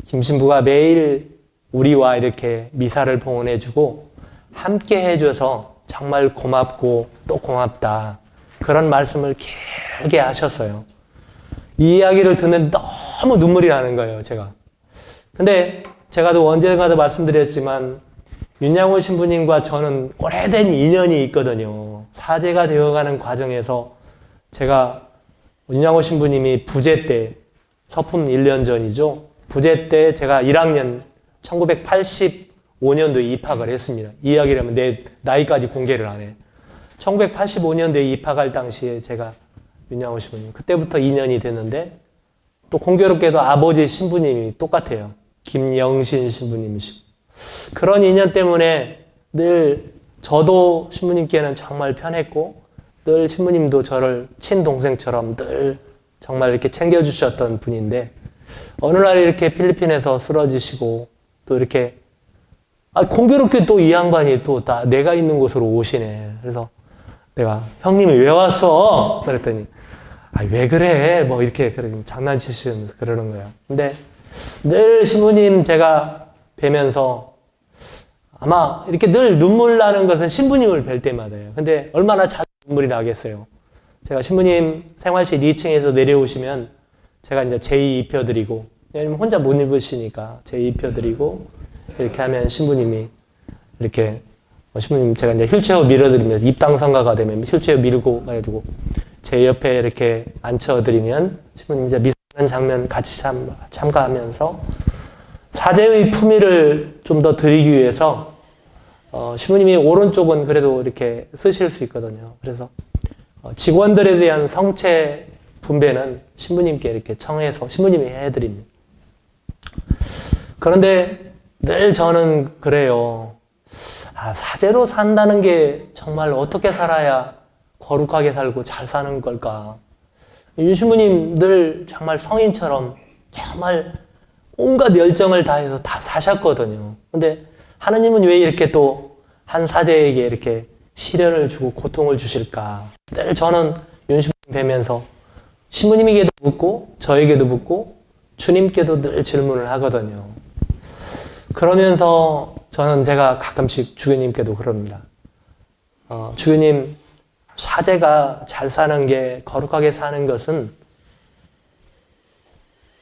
김 신부가 매일 우리와 이렇게 미사를 봉헌해주고 함께 해줘서 정말 고맙고 또 고맙다. 그런 말씀을 길게 하셨어요. 이 이야기를 듣는 너무 눈물이 나는 거예요, 제가. 근데 제가 또 언젠가도 말씀드렸지만 윤양호 신부님과 저는 오래된 인연이 있거든요. 사제가 되어가는 과정에서 제가 윤양호 신부님이 부제 때, 서품 1년 전이죠. 부제 때 제가 1학년 1985년도에 입학을 했습니다. 이 이야기를 하면 내 나이까지 공개를 안 해. 1985년도에 입학할 당시에 제가 윤양호 신부님, 그때부터 인연이 됐는데, 또 공교롭게도 아버지 신부님이 똑같아요. 김영신 신부님이시고. 그런 인연 때문에 늘 저도 신부님께는 정말 편했고, 늘 신부님도 저를 친동생처럼 늘 정말 이렇게 챙겨주셨던 분인데, 어느 날 이렇게 필리핀에서 쓰러지시고, 또 이렇게, 공교롭게 또 이 양반이 또 내가 있는 곳으로 오시네. 그래서 내가, 형님이 왜 왔어? 그랬더니, 왜 그래? 뭐 이렇게 장난치시면서 그러는 거예요. 근데 늘 신부님 제가 뵈면서 아마 이렇게 늘 눈물 나는 것은 신부님을 뵐 때마다예요. 근데 얼마나 자주 눈물이 나겠어요. 제가 신부님 생활실 2층에서 내려오시면 제가 이제 제의 입혀드리고, 왜냐면 혼자 못 입으시니까 제의 입혀드리고, 이렇게 하면 신부님이 이렇게, 신부님 제가 이제 휠체어 밀어드리면, 입당성가가 되면 휠체어 밀고 가지고 제 옆에 이렇게 앉혀드리면 신부님 이제 미사하는 장면 같이 참가하면서 사제의 품위를 좀 더 드리기 위해서 신부님이 오른쪽은 그래도 이렇게 쓰실 수 있거든요. 그래서 직원들에 대한 성체 분배는 신부님께 이렇게 청해서 신부님이 해드립니다. 그런데 늘 저는 그래요. 사제로 산다는 게 정말 어떻게 살아야 거룩하게 살고 잘 사는 걸까? 윤 신부님 늘 정말 성인처럼 정말 온갖 열정을 다해서 다 사셨거든요. 근데 하느님은 왜 이렇게 또 한 사제에게 이렇게 시련을 주고 고통을 주실까? 늘 저는 윤 신부님 뵈면서 신부님에게도 묻고 저에게도 묻고 주님께도 늘 질문을 하거든요. 그러면서 저는 제가 가끔씩 주교님께도 그럽니다. 주교님, 사제가 잘 사는 게, 거룩하게 사는 것은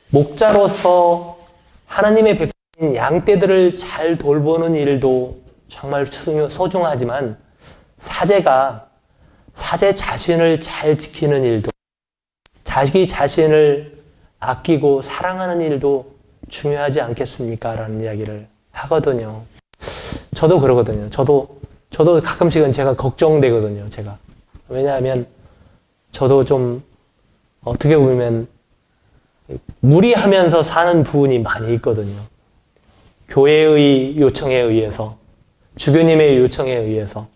목자로서 하나님의 백성인 양떼들을 잘 돌보는 일도 정말 소중하지만, 사제가 사제 자신을 잘 지키는 일도, 자기 자신을 아끼고 사랑하는 일도 중요하지 않겠습니까? 라는 이야기를 하거든요. 저도 그러거든요. 저도 가끔씩은 제가 걱정되거든요. 제가. 왜냐하면 저도 좀 어떻게 보면 무리하면서 사는 부분이 많이 있거든요. 교회의 요청에 의해서, 주교님의 요청에 의해서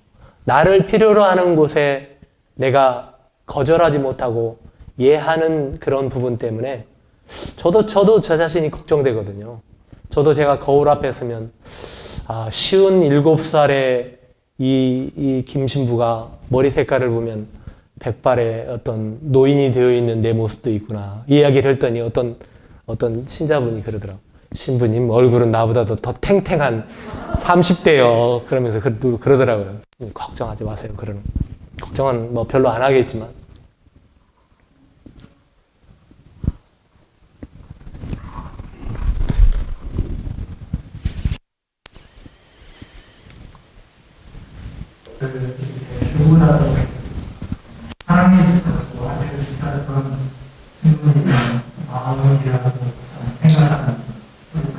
나를 필요로 하는 곳에 내가 거절하지 못하고 예하는 그런 부분 때문에 저도 저 자신이 걱정되거든요. 저도 제가 거울 앞에 서면 쉬운 7살의 이 김신부가 머리 색깔을 보면 백발의 어떤 노인이 되어 있는 내 모습도 있구나. 이 이야기를 했더니 어떤 신자분이 그러더라고요. 신부님 얼굴은 나보다도 더 탱탱한 30대요. 그러면서 그러더라고요. 걱정하지 마세요. 걱정은 뭐 별로 안 하겠지만. 누구라도 사랑해 주셔서 아들을 주셨던 신부님의 마음이라고 생각합니다.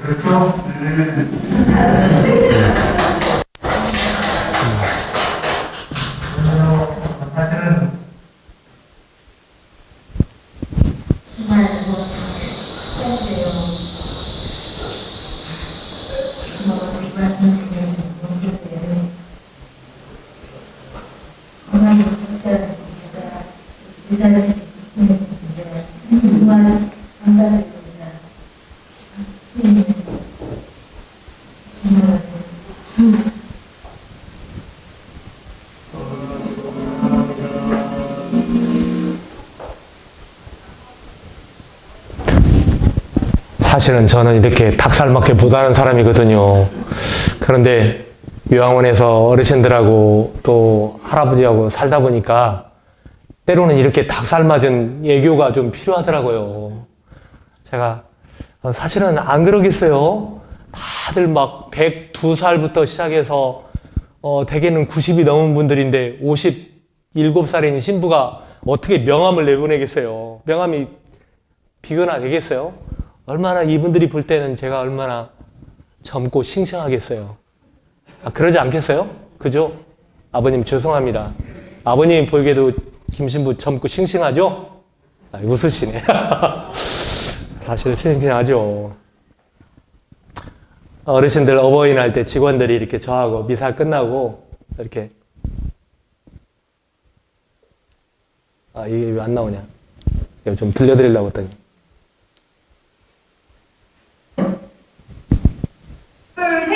그렇죠? 사실은 정말 정말 감사드립니다. 사실은 저는 이렇게 닭살밖에 못하는 사람이거든요. 그런데 요양원에서 어르신들하고 또 할아버지하고 살다 보니까 때로는 이렇게 닭살 맞은 예교가 좀 필요하더라고요. 제가 사실은 안 그러겠어요. 다들 막 102살부터 시작해서 대개는 90이 넘은 분들인데 57살인 신부가 어떻게 명함을 내보내겠어요. 명함이 비거나 되겠어요. 얼마나 이분들이 볼 때는 제가 얼마나 젊고 싱싱하겠어요. 그러지 않겠어요? 그죠? 아버님 죄송합니다. 아버님 보기에도 김신부 젊고 싱싱하죠? 웃으시네. 사실 싱싱하죠. 어르신들 어버이날 때 직원들이 이렇게 저하고 미사 끝나고 이렇게 아, 이게 왜 안 나오냐? 이거 좀 들려드리려고 했더니. 둘, 셋.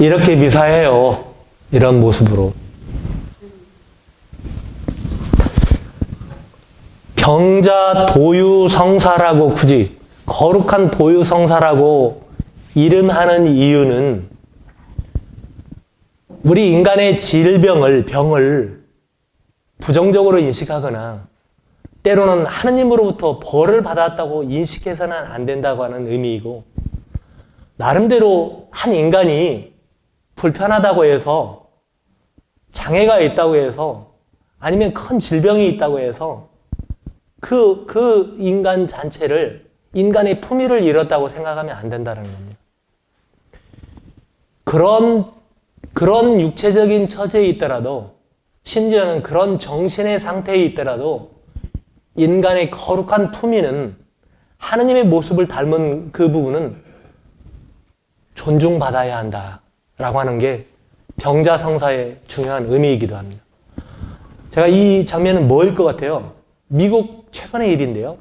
이렇게 미사해요. 이런 모습으로. 병자 도유성사라고 굳이 거룩한 도유성사라고 이름하는 이유는 우리 인간의 병을 부정적으로 인식하거나 때로는 하느님으로부터 벌을 받았다고 인식해서는 안 된다고 하는 의미이고, 나름대로 한 인간이 불편하다고 해서, 장애가 있다고 해서, 아니면 큰 질병이 있다고 해서 그 인간 자체를, 인간의 품위를 잃었다고 생각하면 안 된다는 겁니다. 그런 육체적인 처지에 있더라도, 심지어는 그런 정신의 상태에 있더라도 인간의 거룩한 품위는, 하느님의 모습을 닮은 그 부분은 존중받아야 한다라고 하는 게 병자성사의 중요한 의미이기도 합니다. 제가 이 장면은 뭐일 것 같아요? 미국 최근의 일인데요.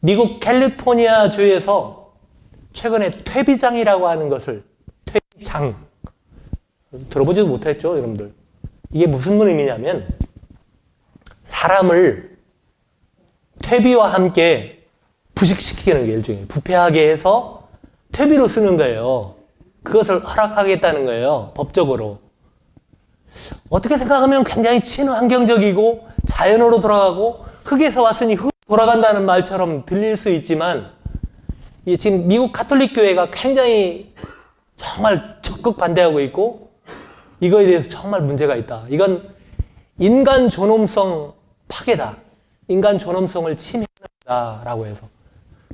미국 캘리포니아 주에서 최근에 퇴비장이라고 하는 것을, 퇴비장, 들어보지도 못했죠, 여러분들? 이게 무슨 의미냐면, 사람을 퇴비와 함께 부식시키는 게 일종의, 부패하게 해서 퇴비로 쓰는 거예요. 그것을 허락하겠다는 거예요, 법적으로. 어떻게 생각하면 굉장히 친환경적이고 자연으로 돌아가고 흙에서 왔으니 흙으로 돌아간다는 말처럼 들릴 수 있지만, 이게 지금 미국 가톨릭 교회가 굉장히 정말 적극 반대하고 있고, 이거에 대해서 정말 문제가 있다. 이건 인간 존엄성 파괴다. 인간 존엄성을 침해한다라고 해서.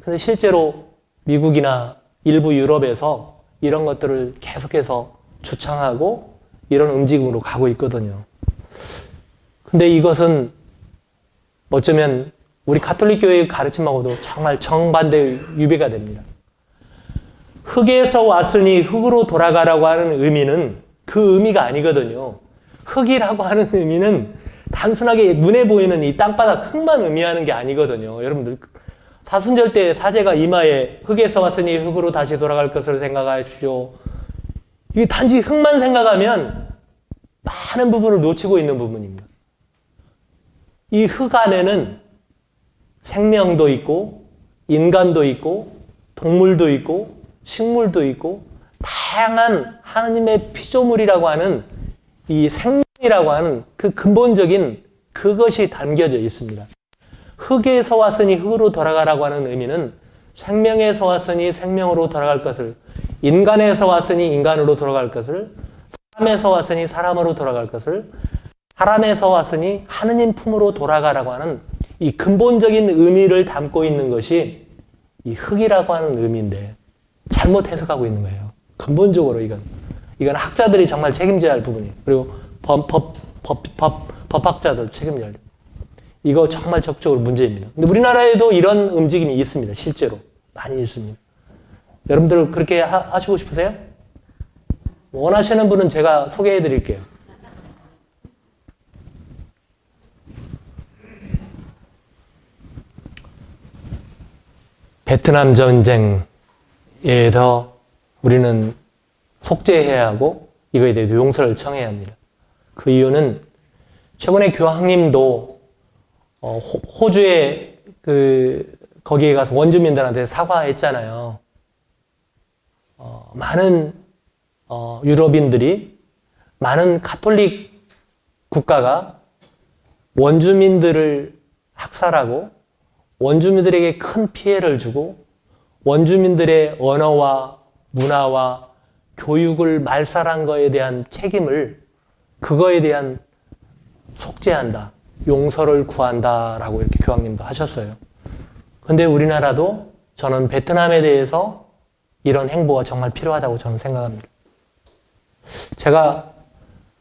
근데 실제로 미국이나 일부 유럽에서 이런 것들을 계속해서 주창하고 이런 움직임으로 가고 있거든요. 근데 이것은 어쩌면 우리 가톨릭 교회의 가르침하고도 정말 정반대의 유배가 됩니다. 흙에서 왔으니 흙으로 돌아가라고 하는 의미는 그 의미가 아니거든요. 흙이라고 하는 의미는 단순하게 눈에 보이는 이 땅바닥 흙만 의미하는 게 아니거든요. 여러분들, 사순절 때 사제가 이마에 흙에서 왔으니 흙으로 다시 돌아갈 것을 생각하십시오. 이게 단지 흙만 생각하면 많은 부분을 놓치고 있는 부분입니다. 이 흙 안에는 생명도 있고, 인간도 있고, 동물도 있고, 식물도 있고, 다양한 하나님의 피조물이라고 하는 이 생명이라고 하는 그 근본적인 그것이 담겨져 있습니다. 흙에서 왔으니 흙으로 돌아가라고 하는 의미는 생명에서 왔으니 생명으로 돌아갈 것을, 인간에서 왔으니 인간으로 돌아갈 것을, 사람에서 왔으니 사람으로 돌아갈 것을, 사람에서 왔으니 하느님 품으로 돌아가라고 하는 이 근본적인 의미를 담고 있는 것이 이 흙이라고 하는 의미인데, 잘못 해석하고 있는 거예요. 근본적으로 이건 학자들이 정말 책임져야 할 부분이에요. 그리고 법학자들 책임져야 할. 이거 정말 적극적으로 문제입니다. 근데 우리나라에도 이런 움직임이 있습니다. 실제로 많이 있습니다. 여러분들 그렇게 하시고 싶으세요? 원하시는 분은 제가 소개해 드릴게요. 베트남 전쟁에서 우리는 속죄해야 하고 이거에 대해서 용서를 청해야 합니다. 그 이유는 최근에 교황님도 호주에 거기에 가서 원주민들한테 사과했잖아요. 많은 유럽인들이, 많은 가톨릭 국가가 원주민들을 학살하고 원주민들에게 큰 피해를 주고 원주민들의 언어와 문화와 교육을 말살한 거에 대한 책임을, 그거에 대한 속죄한다, 용서를 구한다라고 이렇게 교황님도 하셨어요. 근데 우리나라도 저는 베트남에 대해서 이런 행보가 정말 필요하다고 저는 생각합니다. 제가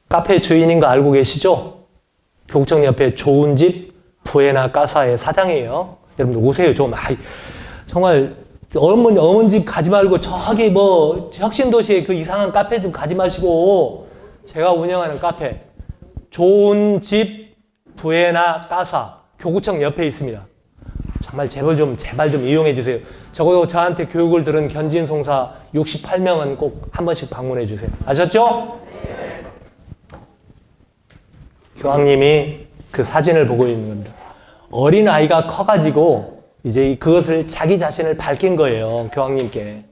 카페 주인인 거 알고 계시죠? 교구청 옆에 좋은 집 부에나 까사의 사장이에요. 여러분들 오세요. 좀 정말 어머니 집 가지 말고 저기 뭐 혁신도시에 그 이상한 카페 좀 가지 마시고 제가 운영하는 카페 좋은 집 부에나 까사 교구청 옆에 있습니다. 정말 제발 좀 이용해 주세요. 적어도 저한테 교육을 들은 견진 송사 68명은 꼭 한 번씩 방문해 주세요. 아셨죠? 교황님이 그 사진을 보고 있는 겁니다. 어린 아이가 커가지고 이제 그것을 자기 자신을 밝힌 거예요. 교황님께.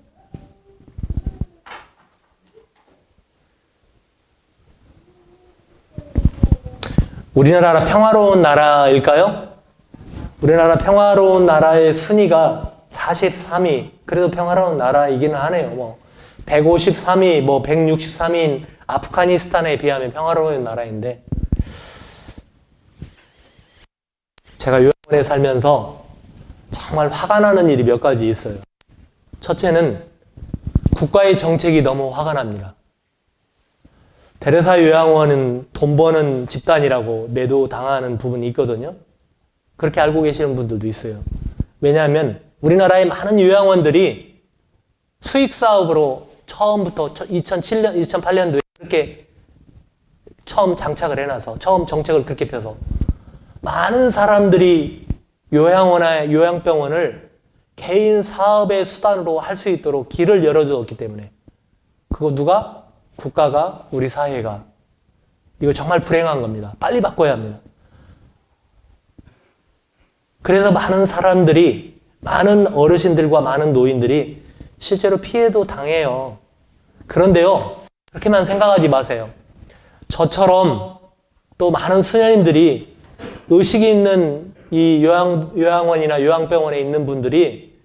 우리나라가 평화로운 나라일까요? 우리나라 평화로운 나라의 순위가 43위. 그래도 평화로운 나라이기는 하네요. 뭐 153위, 뭐 163위인 아프가니스탄에 비하면 평화로운 나라인데, 제가 요양원에 살면서 정말 화가 나는 일이 몇 가지 있어요. 첫째는 국가의 정책이 너무 화가 납니다. 테레사 요양원은 돈 버는 집단이라고 매도당하는 부분이 있거든요. 그렇게 알고 계시는 분들도 있어요. 왜냐하면 우리나라의 많은 요양원들이 수익 사업으로 처음부터 2007년, 2008년도에 그렇게 처음 장착을 해놔서, 처음 정책을 그렇게 펴서 많은 사람들이 요양원이나 요양병원을 개인 사업의 수단으로 할 수 있도록 길을 열어주었기 때문에, 그거 누가? 국가가, 우리 사회가. 이거 정말 불행한 겁니다. 빨리 바꿔야 합니다. 그래서 많은 사람들이, 많은 어르신들과 많은 노인들이 실제로 피해도 당해요. 그런데요, 그렇게만 생각하지 마세요. 저처럼 또 많은 수녀님들이, 의식이 있는 이 요양원이나 요양병원에 있는 분들이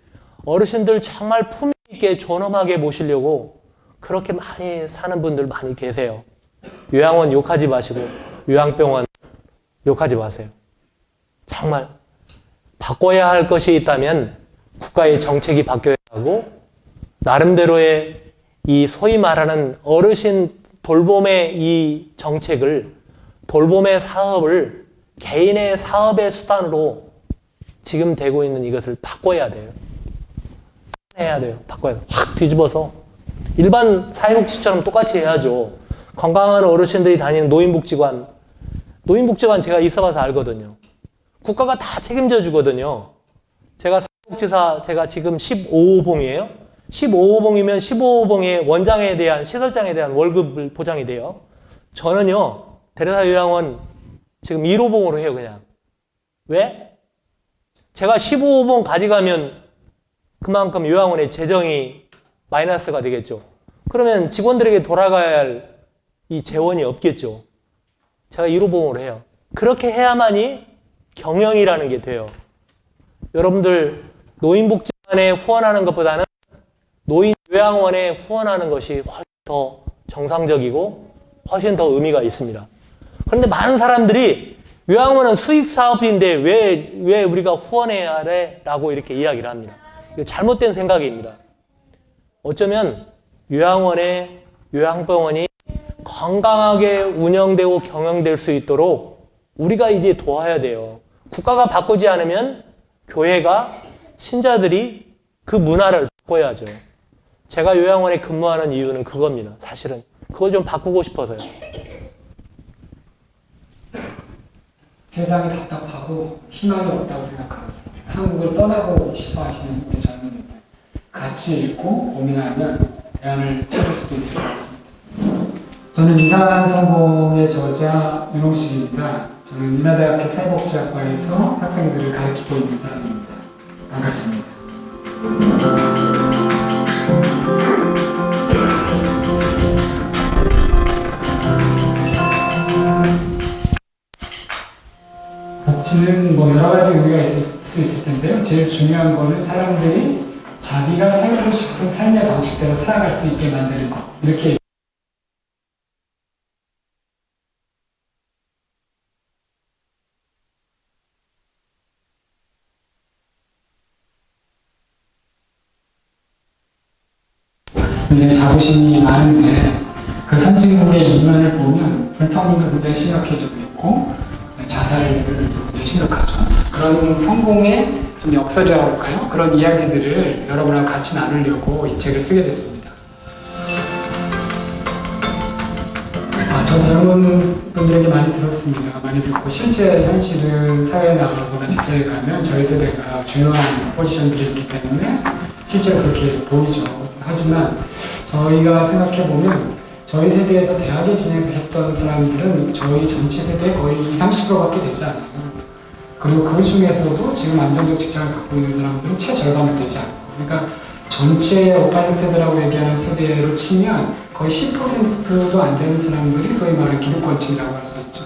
어르신들 정말 품위 있게 존엄하게 모시려고 그렇게 많이 사는 분들 많이 계세요. 요양원 욕하지 마시고 요양병원 욕하지 마세요. 정말 바꿔야 할 것이 있다면 국가의 정책이 바뀌어야 하고, 나름대로의 이 소위 말하는 어르신 돌봄의 이 정책을, 돌봄의 사업을 개인의 사업의 수단으로 지금 되고 있는 이것을 바꿔야 돼요. 해야 돼요. 바꿔야 돼요. 확 뒤집어서 일반 사회복지처럼 똑같이 해야죠. 건강한 어르신들이 다니는 노인복지관 제가 있어봐서 알거든요. 국가가 다 책임져 주거든요. 제가 사회복지사, 제가 지금 15호봉이에요. 15호봉이면 15호봉의 원장에 대한, 시설장에 대한 월급을 보장이 돼요. 저는요, 테레사 요양원 지금 1호봉으로 해요, 그냥. 왜? 제가 15호봉 가져가면 그만큼 요양원의 재정이 마이너스가 되겠죠. 그러면 직원들에게 돌아가야 할 이 재원이 없겠죠. 제가 1호봉으로 해요. 그렇게 해야만이 경영이라는 게 돼요. 여러분들 노인복지관에 후원하는 것보다는 노인 요양원에 후원하는 것이 훨씬 더 정상적이고 훨씬 더 의미가 있습니다. 그런데 많은 사람들이 요양원은 수익 사업인데 왜 우리가 후원해야 돼? 라고 이렇게 이야기를 합니다. 이거 잘못된 생각입니다. 어쩌면 요양원의 요양병원이 건강하게 운영되고 경영될 수 있도록 우리가 이제 도와야 돼요. 국가가 바꾸지 않으면 교회가, 신자들이 그 문화를 바꿔야죠. 제가 요양원에 근무하는 이유는 그겁니다. 사실은 그걸 좀 바꾸고 싶어서요. 세상이 답답하고 희망이 없다고 생각하면서 한국을 떠나고 싶어 하시는 우리 젊은이들, 같이 읽고 고민하면 대안을 찾을 수도 있을 것 같습니다. 저는 이상한 성공의 저자 윤홍식입니다. 저는 인하대학교 사회복지학과에서 학생들을 가르치고 있는 사람입니다. 반갑습니다. 복지는 뭐 여러 가지 의미가 있을 수 있을 텐데요. 제일 중요한 거는 사람들이 자기가 살고 싶은 삶의 방식대로 살아갈 수 있게 만드는 것. 이렇게 굉장히 자부심이 많은데, 그 선진국의 이면을 보면 불평등도 굉장히 심각해지고 있고 자살률도 굉장히 심각하죠. 그런 성공의 좀 역설이라고 할까요? 그런 이야기들을 여러분과 같이 나누려고 이 책을 쓰게 됐습니다. 저 젊은 분들에게 많이 들었습니다. 많이 듣고 실제 현실은 사회에 나가거나 직장에 가면 저희 세대가 중요한 포지션들이 있기 때문에 실제로 그렇게 보이죠. 하지만 저희가 생각해보면 저희 세대에서 대학에 진학했던 사람들은 저희 전체 세대의 거의 20, 30%밖에 되지 않아요. 그리고 그 중에서도 지금 안정적 직장을 갖고 있는 사람들은 최절반도 되지 않아요. 그러니까 전체 586 세대라고 얘기하는 세대로 치면 거의 10%도 안 되는 사람들이 소위 말하는 기득권층이라고 할 수 있죠.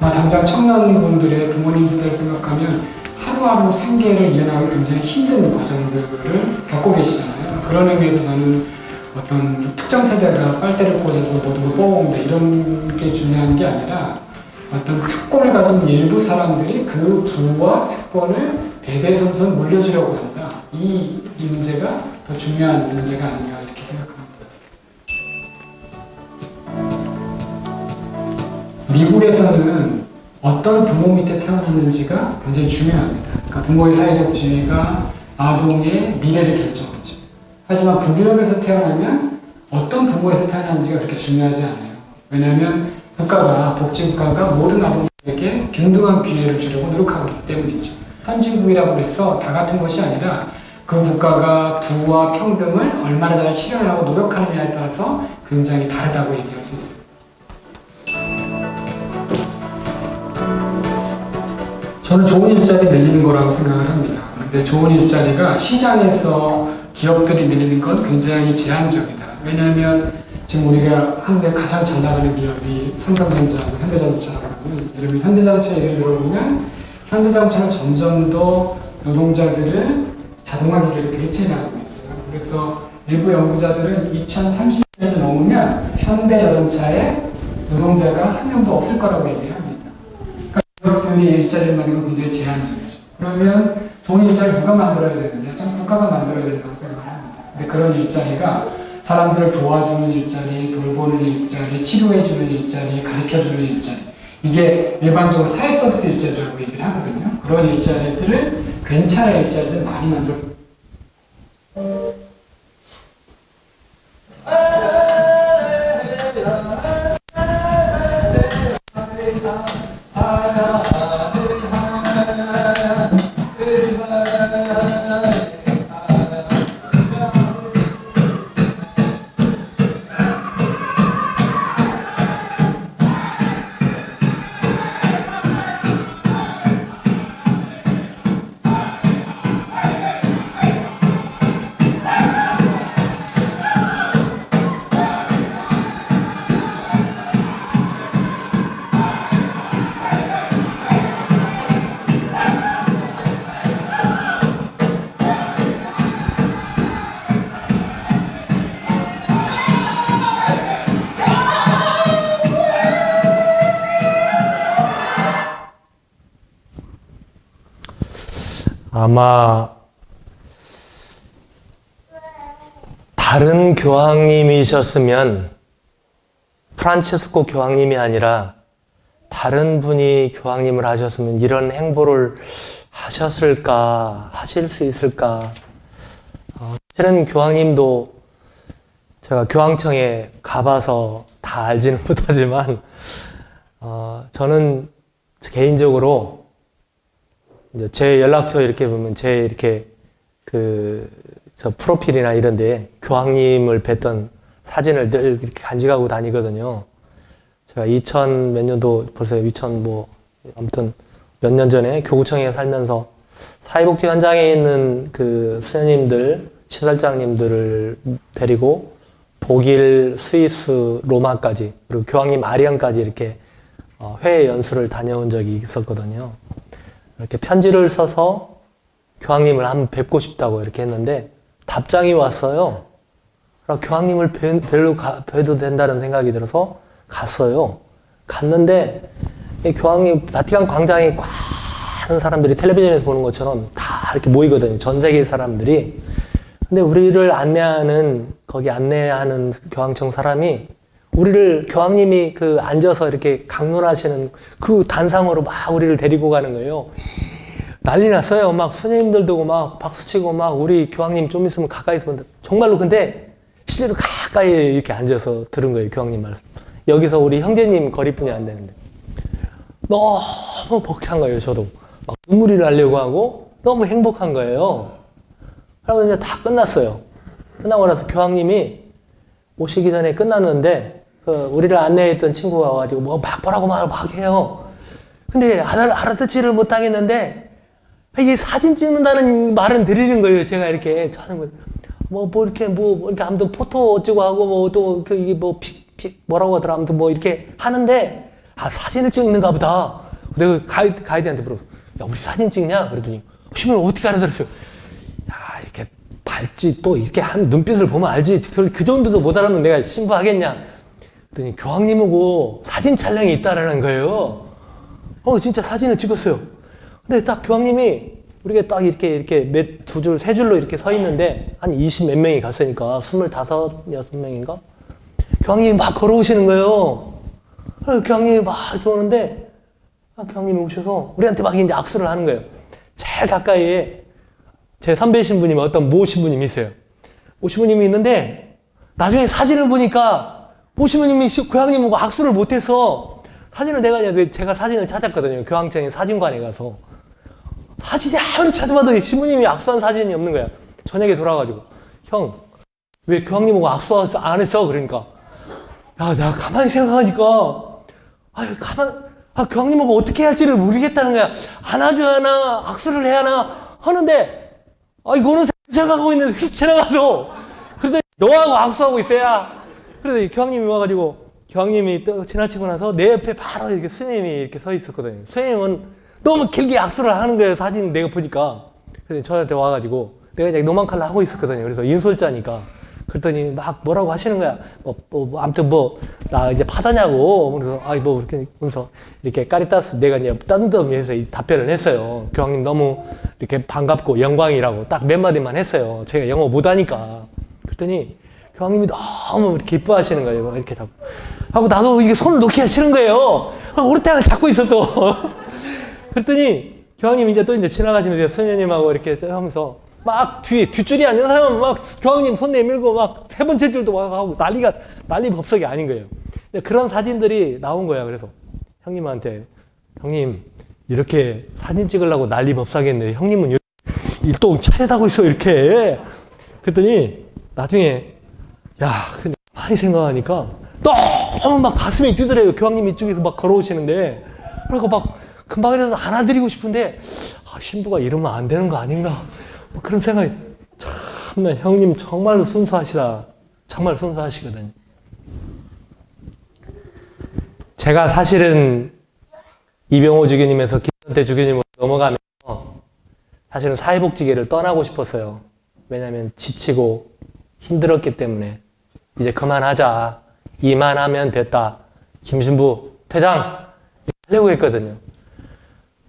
당장 청년분들의 부모님 세대를 생각하면 하루하루 생계를 이어나가기 굉장히 힘든 과정들을 겪고 계시잖아요. 그런 의미에서 저는 어떤 특정 세대가 빨대를 꽂아서 모두 뽑아온다 이런 게 중요한 게 아니라 어떤 특권을 가진 일부 사람들이 그 부와 특권을 대대손손 물려주려고 한다. 이 문제가 더 중요한 문제가 아닌가 이렇게 생각합니다. 미국에서는 어떤 부모 밑에 태어났는지가 굉장히 중요합니다. 그러니까 부모의 사회적 지위가 아동의 미래를 결정하죠. 하지만 북유럽에서 태어나면 어떤 부모에서 태어났는지가 그렇게 중요하지 않아요. 왜냐하면 복지국가가 모든 아동에게 균등한 기회를 주려고 노력하기 때문이죠. 선진국이라고 해서 다 같은 것이 아니라 그 국가가 부와 평등을 얼마나 잘 실현하고 노력하느냐에 따라서 굉장히 다르다고 얘기할 수 있습니다. 저는 좋은 일자리 늘리는 거라고 생각을 합니다. 근데 좋은 일자리가 시장에서 기업들이 늘리는 건 굉장히 제한적이다. 왜냐하면 지금 우리가 한국에 가장 잘 나가는 기업이 삼성전자하고 현대자동차라고 하면 예를 들면 현대자동차 예를 들어보면 현대자동차는 점점 더 노동자들을 자동화 기계로 대체해나가고 있어요. 그래서 일부 연구자들은 2030년이 넘으면 현대자동차에 노동자가 한 명도 없을 거라고 얘기를 합니다. 그러니까 기업들이 일자리를 만드는 건 굉장히 제한적이죠. 그러면 좋은 일자리 누가 만들어야 되느냐? 전 국가가 만들어야 된다고 생각을 합니다. 근데 그런 일자리가 사람들을 도와주는 일자리, 돌보는 일자리, 치료해주는 일자리, 가르쳐주는 일자리 이게 일반적으로 사회 서비스 일자리라고 얘기를 하거든요. 그런 일자리들을 괜찮은 일자리들 많이 만들어 아마 다른 교황님이셨으면 프란치스코 교황님이 아니라 다른 분이 교황님을 하셨으면 이런 행보를 하셨을까, 하실 수 있을까. 실은 교황님도 제가 교황청에 가봐서 다 알지는 못하지만 저는 개인적으로 제 연락처 이렇게 보면 제 이렇게 저 프로필이나 이런데 교황님을 뵀던 사진을 늘 이렇게 간직하고 다니거든요. 제가 2000 몇 년도 벌써 2000 아무튼 몇 년 전에 교구청에 살면서 사회복지 현장에 있는 그 수녀님들, 시설장님들을 데리고 독일, 스위스, 로마까지 그리고 교황님 아리안까지 이렇게 회의 연수를 다녀온 적이 있었거든요. 이렇게 편지를 써서 교황님을 한번 뵙고 싶다고 이렇게 했는데 답장이 왔어요. 그래서 교황님을 뵈도 된다는 생각이 들어서 갔어요. 갔는데 교황님 바티칸 광장에 꽉 하는 사람들이 텔레비전에서 보는 것처럼 다 이렇게 모이거든요. 전 세계 사람들이. 근데 우리를 거기 안내하는 교황청 사람이 우리를 교황님이 앉아서 이렇게 강론하시는 그 단상으로 막 우리를 데리고 가는 거예요. 난리 났어요. 막 스님들도 막 박수치고 막 우리 교황님 좀 있으면 가까이서 본다. 정말로 근데 실제로 가까이 이렇게 앉아서 들은 거예요. 교황님 말씀. 여기서 우리 형제님 거리뿐이 안 되는데. 너무 벅찬 거예요, 저도. 막 눈물이 나려고 하고 너무 행복한 거예요. 그러고 이제 다 끝났어요. 끝나고 나서 교황님이 오시기 전에 끝났는데, 우리를 안내했던 친구가 와가지고 뭐라고 막 해요. 근데 알아듣지를 못하겠는데, 이게 사진 찍는다는 말은 들리는 거예요. 제가 이렇게, 저는 이렇게 아무튼 포토 어쩌고 하고, 이게 뭐라고 하더라. 아무튼 이렇게 하는데, 사진을 찍는가 보다. 내가 가이드한테 물었어. 야, 우리 사진 찍냐? 그랬더니, 신부님 어떻게 알아들었어요? 야, 이렇게 발지 또 이렇게 한 눈빛을 보면 알지. 그 정도도 못 알아면 내가 신부하겠냐? 그랬더니 교황님하고 사진 촬영이 있다라는 거예요. 진짜 사진을 찍었어요. 근데 딱 교황님이 우리가 딱 이렇게 두 줄, 세 줄로 이렇게 서 있는데 한 20 몇 명이 갔으니까 25, 6명인가? 교황님이 막 걸어오시는 거예요. 교황님이 막 이렇게 오는데 교황님이 오셔서 우리한테 막 이제 악수를 하는 거예요. 제일 가까이에 제 선배 신부님 어떤 모 신부님이 있어요. 모 신부님이 있는데 나중에 사진을 보니까 모 신부님이 교황님하고 악수를 못해서 사진을 제가 사진을 찾았거든요. 교황청의 사진관에 가서. 사진이 아무리 찾아봐도 신부님이 악수한 사진이 없는 거야. 저녁에 돌아가지고. 형, 왜 교황님하고 악수 안 했어? 그러니까. 야, 내가 가만히 생각하니까, 교황님하고 어떻게 해야 할지를 모르겠다는 거야. 안아줘야 하나, 악수를 해야 하나 하는데, 이거는 생각하고 있는데 휙 지나가서, 그러더니 너하고 악수하고 있어야. 그래서 교황님이 와가지고, 교황님이 또 지나치고 나서 내 옆에 바로 이렇게 스님이 이렇게 서 있었거든요. 스님은 너무 길게 악수를 하는 거예요. 사진 내가 보니까. 그래서 저한테 와가지고, 내가 이제 노만칼라 하고 있었거든요. 그래서 인솔자니까. 그랬더니 막 뭐라고 하시는 거야. 아무튼 나 이제 파다냐고. 그래서, 이렇게, 그러면서 이렇게 까리따스 내가 이제 딴 이 답변을 했어요. 교황님 너무 이렇게 반갑고 영광이라고 딱 몇 마디만 했어요. 제가 영어 못하니까. 그랬더니 교황님이 너무 이렇게 기뻐하시는 거예요. 이렇게 자꾸. 하고 나도 이게 손을 놓기가 싫은 거예요. 오랫동안 잡고 있었어. 그랬더니 교황님이 이제 또 지나가시면서 선녀님하고 이렇게 하면서 막 뒷줄이 앉은 사람은 막 교황님 손 내밀고 막 세 번째 줄도 막 하고 난리 법석이 아닌 거예요. 그런 사진들이 나온 거야. 그래서 형님한테, 형님, 이렇게 사진 찍으려고 난리 법석했는데 형님은 일동 차렷하고 있어, 이렇게. 그랬더니 나중에, 근데 많이 생각하니까 너무 막 가슴이 뛰더래요. 교황님 이쪽에서 막 걸어오시는데. 그러니까 막 금방이라도 안아드리고 싶은데, 신부가 이러면 안 되는 거 아닌가. 그런 생각이, 참나, 형님 정말로 순수하시다. 정말 순수하시거든요. 제가 사실은 이병호 주교님에서 김선태 주교님으로 넘어가면서 사실은 사회복지계를 떠나고 싶었어요. 왜냐면 지치고 힘들었기 때문에 이제 그만하자. 이만하면 됐다. 김신부 퇴장! 하려고 했거든요.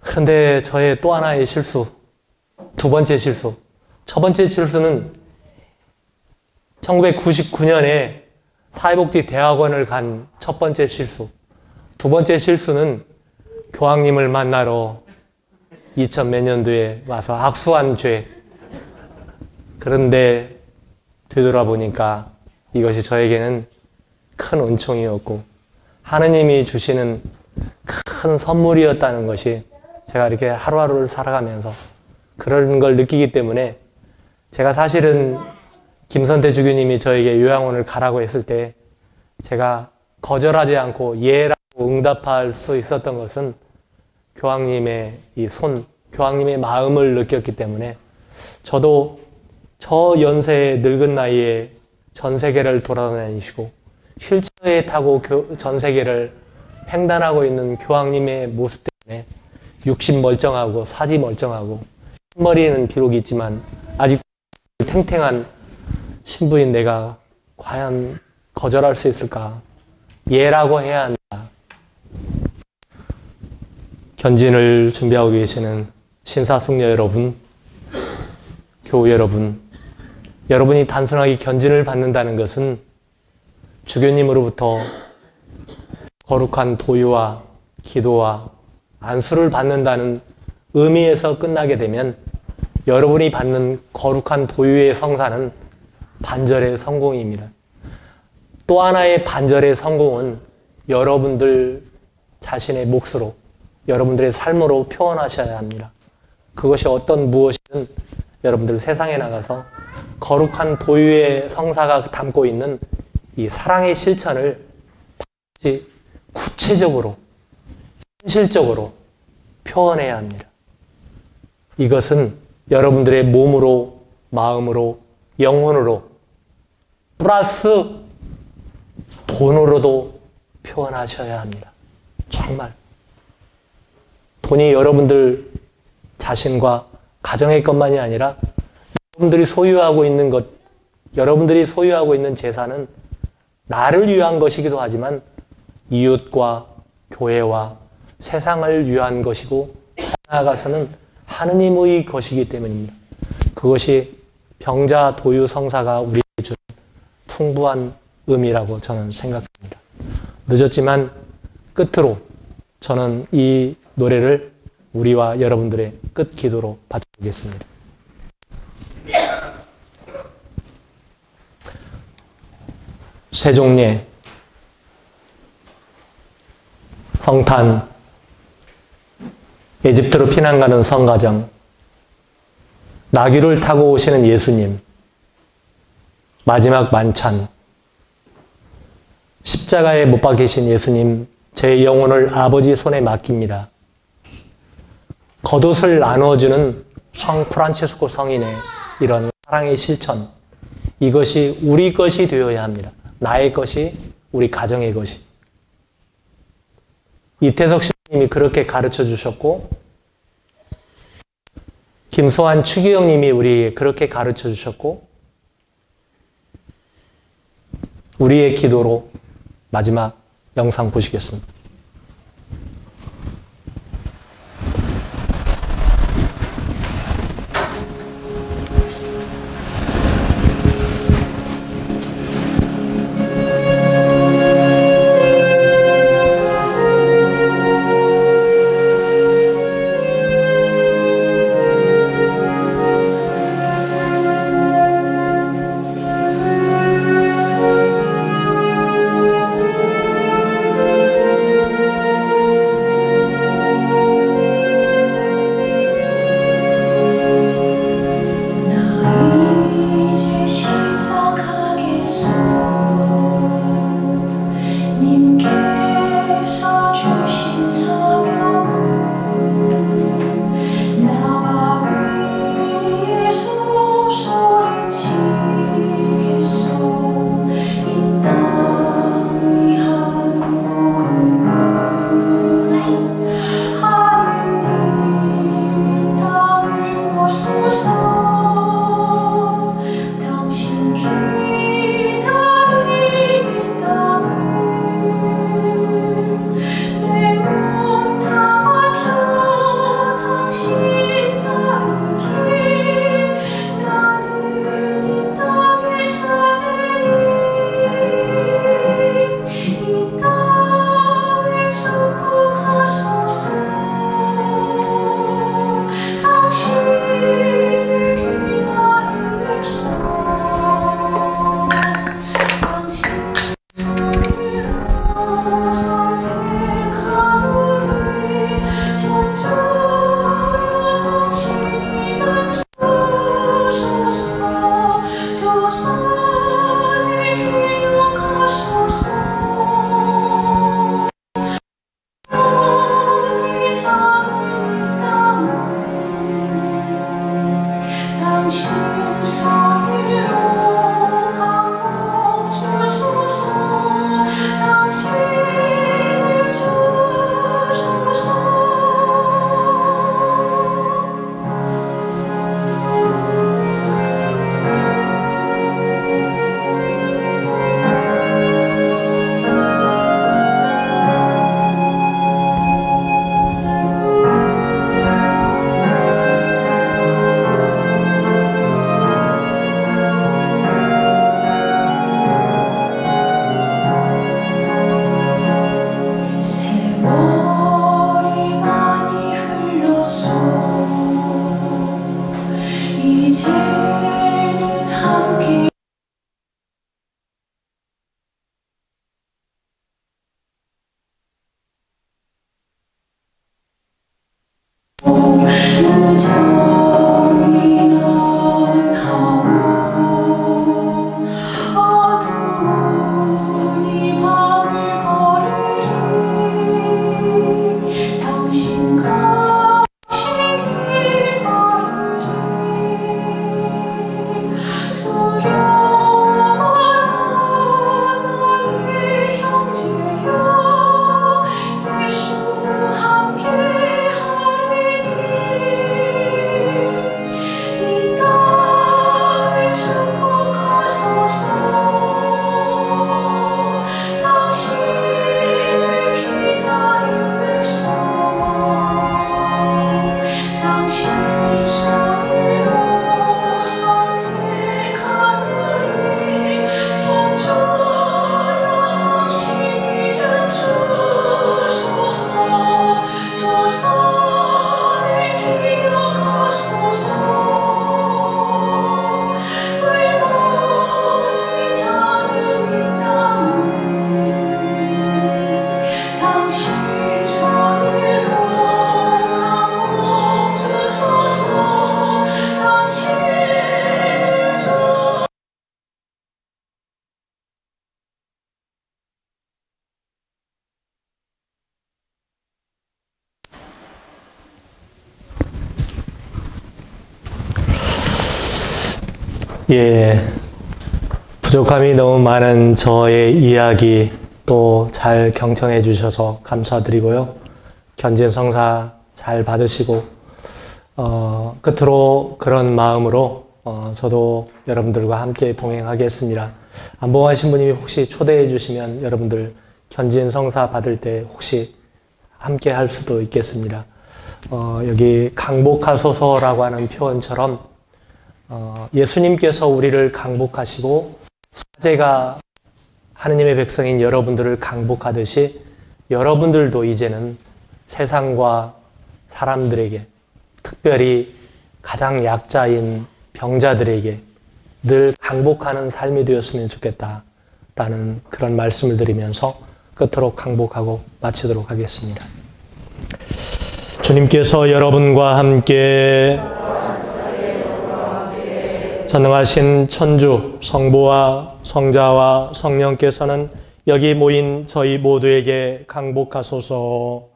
그런데 저의 또 하나의 실수, 두 번째 실수. 첫 번째 실수는 1999년에 사회복지대학원을 간 첫 번째 실수. 두 번째 실수는 교황님을 만나러 2000 몇 년도에 와서 악수한 죄. 그런데 되돌아보니까 이것이 저에게는 큰 은총이었고 하느님이 주시는 큰 선물이었다는 것이 제가 이렇게 하루하루를 살아가면서 그런 걸 느끼기 때문에 제가 사실은 김선태 주교님이 저에게 요양원을 가라고 했을 때 제가 거절하지 않고 예라고 응답할 수 있었던 것은 교황님의 이 손, 교황님의 마음을 느꼈기 때문에 저도 저 연세의 늙은 나이에 전 세계를 돌아다니시고 휠체어에 타고 전 세계를 횡단하고 있는 교황님의 모습 때문에 육신 멀쩡하고 사지 멀쩡하고 흰머리는 비록 있지만 아직 탱탱한 신부인 내가 과연 거절할 수 있을까? 예라고 해야 한다. 견진을 준비하고 계시는 신사숙녀 여러분, 교우 여러분, 여러분이 단순하게 견진을 받는다는 것은 주교님으로부터 거룩한 도유와 기도와 안수를 받는다는 의미에서 끝나게 되면 여러분이 받는 거룩한 도유의 성사는 반절의 성공입니다. 또 하나의 반절의 성공은 여러분들 자신의 몫으로, 여러분들의 삶으로 표현하셔야 합니다. 그것이 어떤 무엇이든 여러분들 세상에 나가서 거룩한 도유의 성사가 담고 있는 이 사랑의 실천을 반드시 구체적으로, 현실적으로 표현해야 합니다. 이것은 여러분들의 몸으로, 마음으로, 영혼으로, 플러스 돈으로도 표현하셔야 합니다. 정말. 돈이 여러분들 자신과 가정의 것만이 아니라 여러분들이 소유하고 있는 것, 여러분들이 소유하고 있는 재산은 나를 위한 것이기도 하지만 이웃과 교회와 세상을 위한 것이고 나아가서는 하느님의 것이기 때문입니다. 그것이 병자 도유 성사가 우리에게 주는 풍부한 의미라고 저는 생각합니다. 늦었지만 끝으로 저는 이 노래를 우리와 여러분들의 끝 기도로 바쳐보겠습니다. 세종례 성탄 에집트로 피난 가는 성가정 나귀를 타고 오시는 예수님 마지막 만찬 십자가에 못 박히신 예수님 제 영혼을 아버지 손에 맡깁니다. 겉옷을 나누어주는 성 프란치스코 성인의 이런 사랑의 실천 이것이 우리 것이 되어야 합니다. 나의 것이 우리 가정의 것이 이태석 신님이 그렇게 가르쳐 주셨고 김소환 추기영님이 우리에게 그렇게 가르쳐 주셨고 우리의 기도로 마지막 영상 보시겠습니다. 예, 부족함이 너무 많은 저의 이야기 또 잘 경청해 주셔서 감사드리고요. 견진성사 잘 받으시고 끝으로 그런 마음으로 저도 여러분들과 함께 동행하겠습니다. 안봉환 신부님이 혹시 초대해 주시면 여러분들 견진성사 받을 때 혹시 함께 할 수도 있겠습니다. 여기 강복하소서라고 하는 표현처럼 예수님께서 우리를 강복하시고 사제가 하느님의 백성인 여러분들을 강복하듯이 여러분들도 이제는 세상과 사람들에게, 특별히 가장 약자인 병자들에게 늘 강복하는 삶이 되었으면 좋겠다라는 그런 말씀을 드리면서 끝으로 강복하고 마치도록 하겠습니다. 주님께서 여러분과 함께 전능하신 천주 성부와 성자와 성령께서는 여기 모인 저희 모두에게 강복하소서.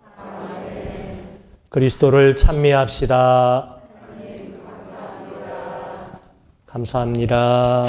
그리스도를 찬미합시다. 감사합니다.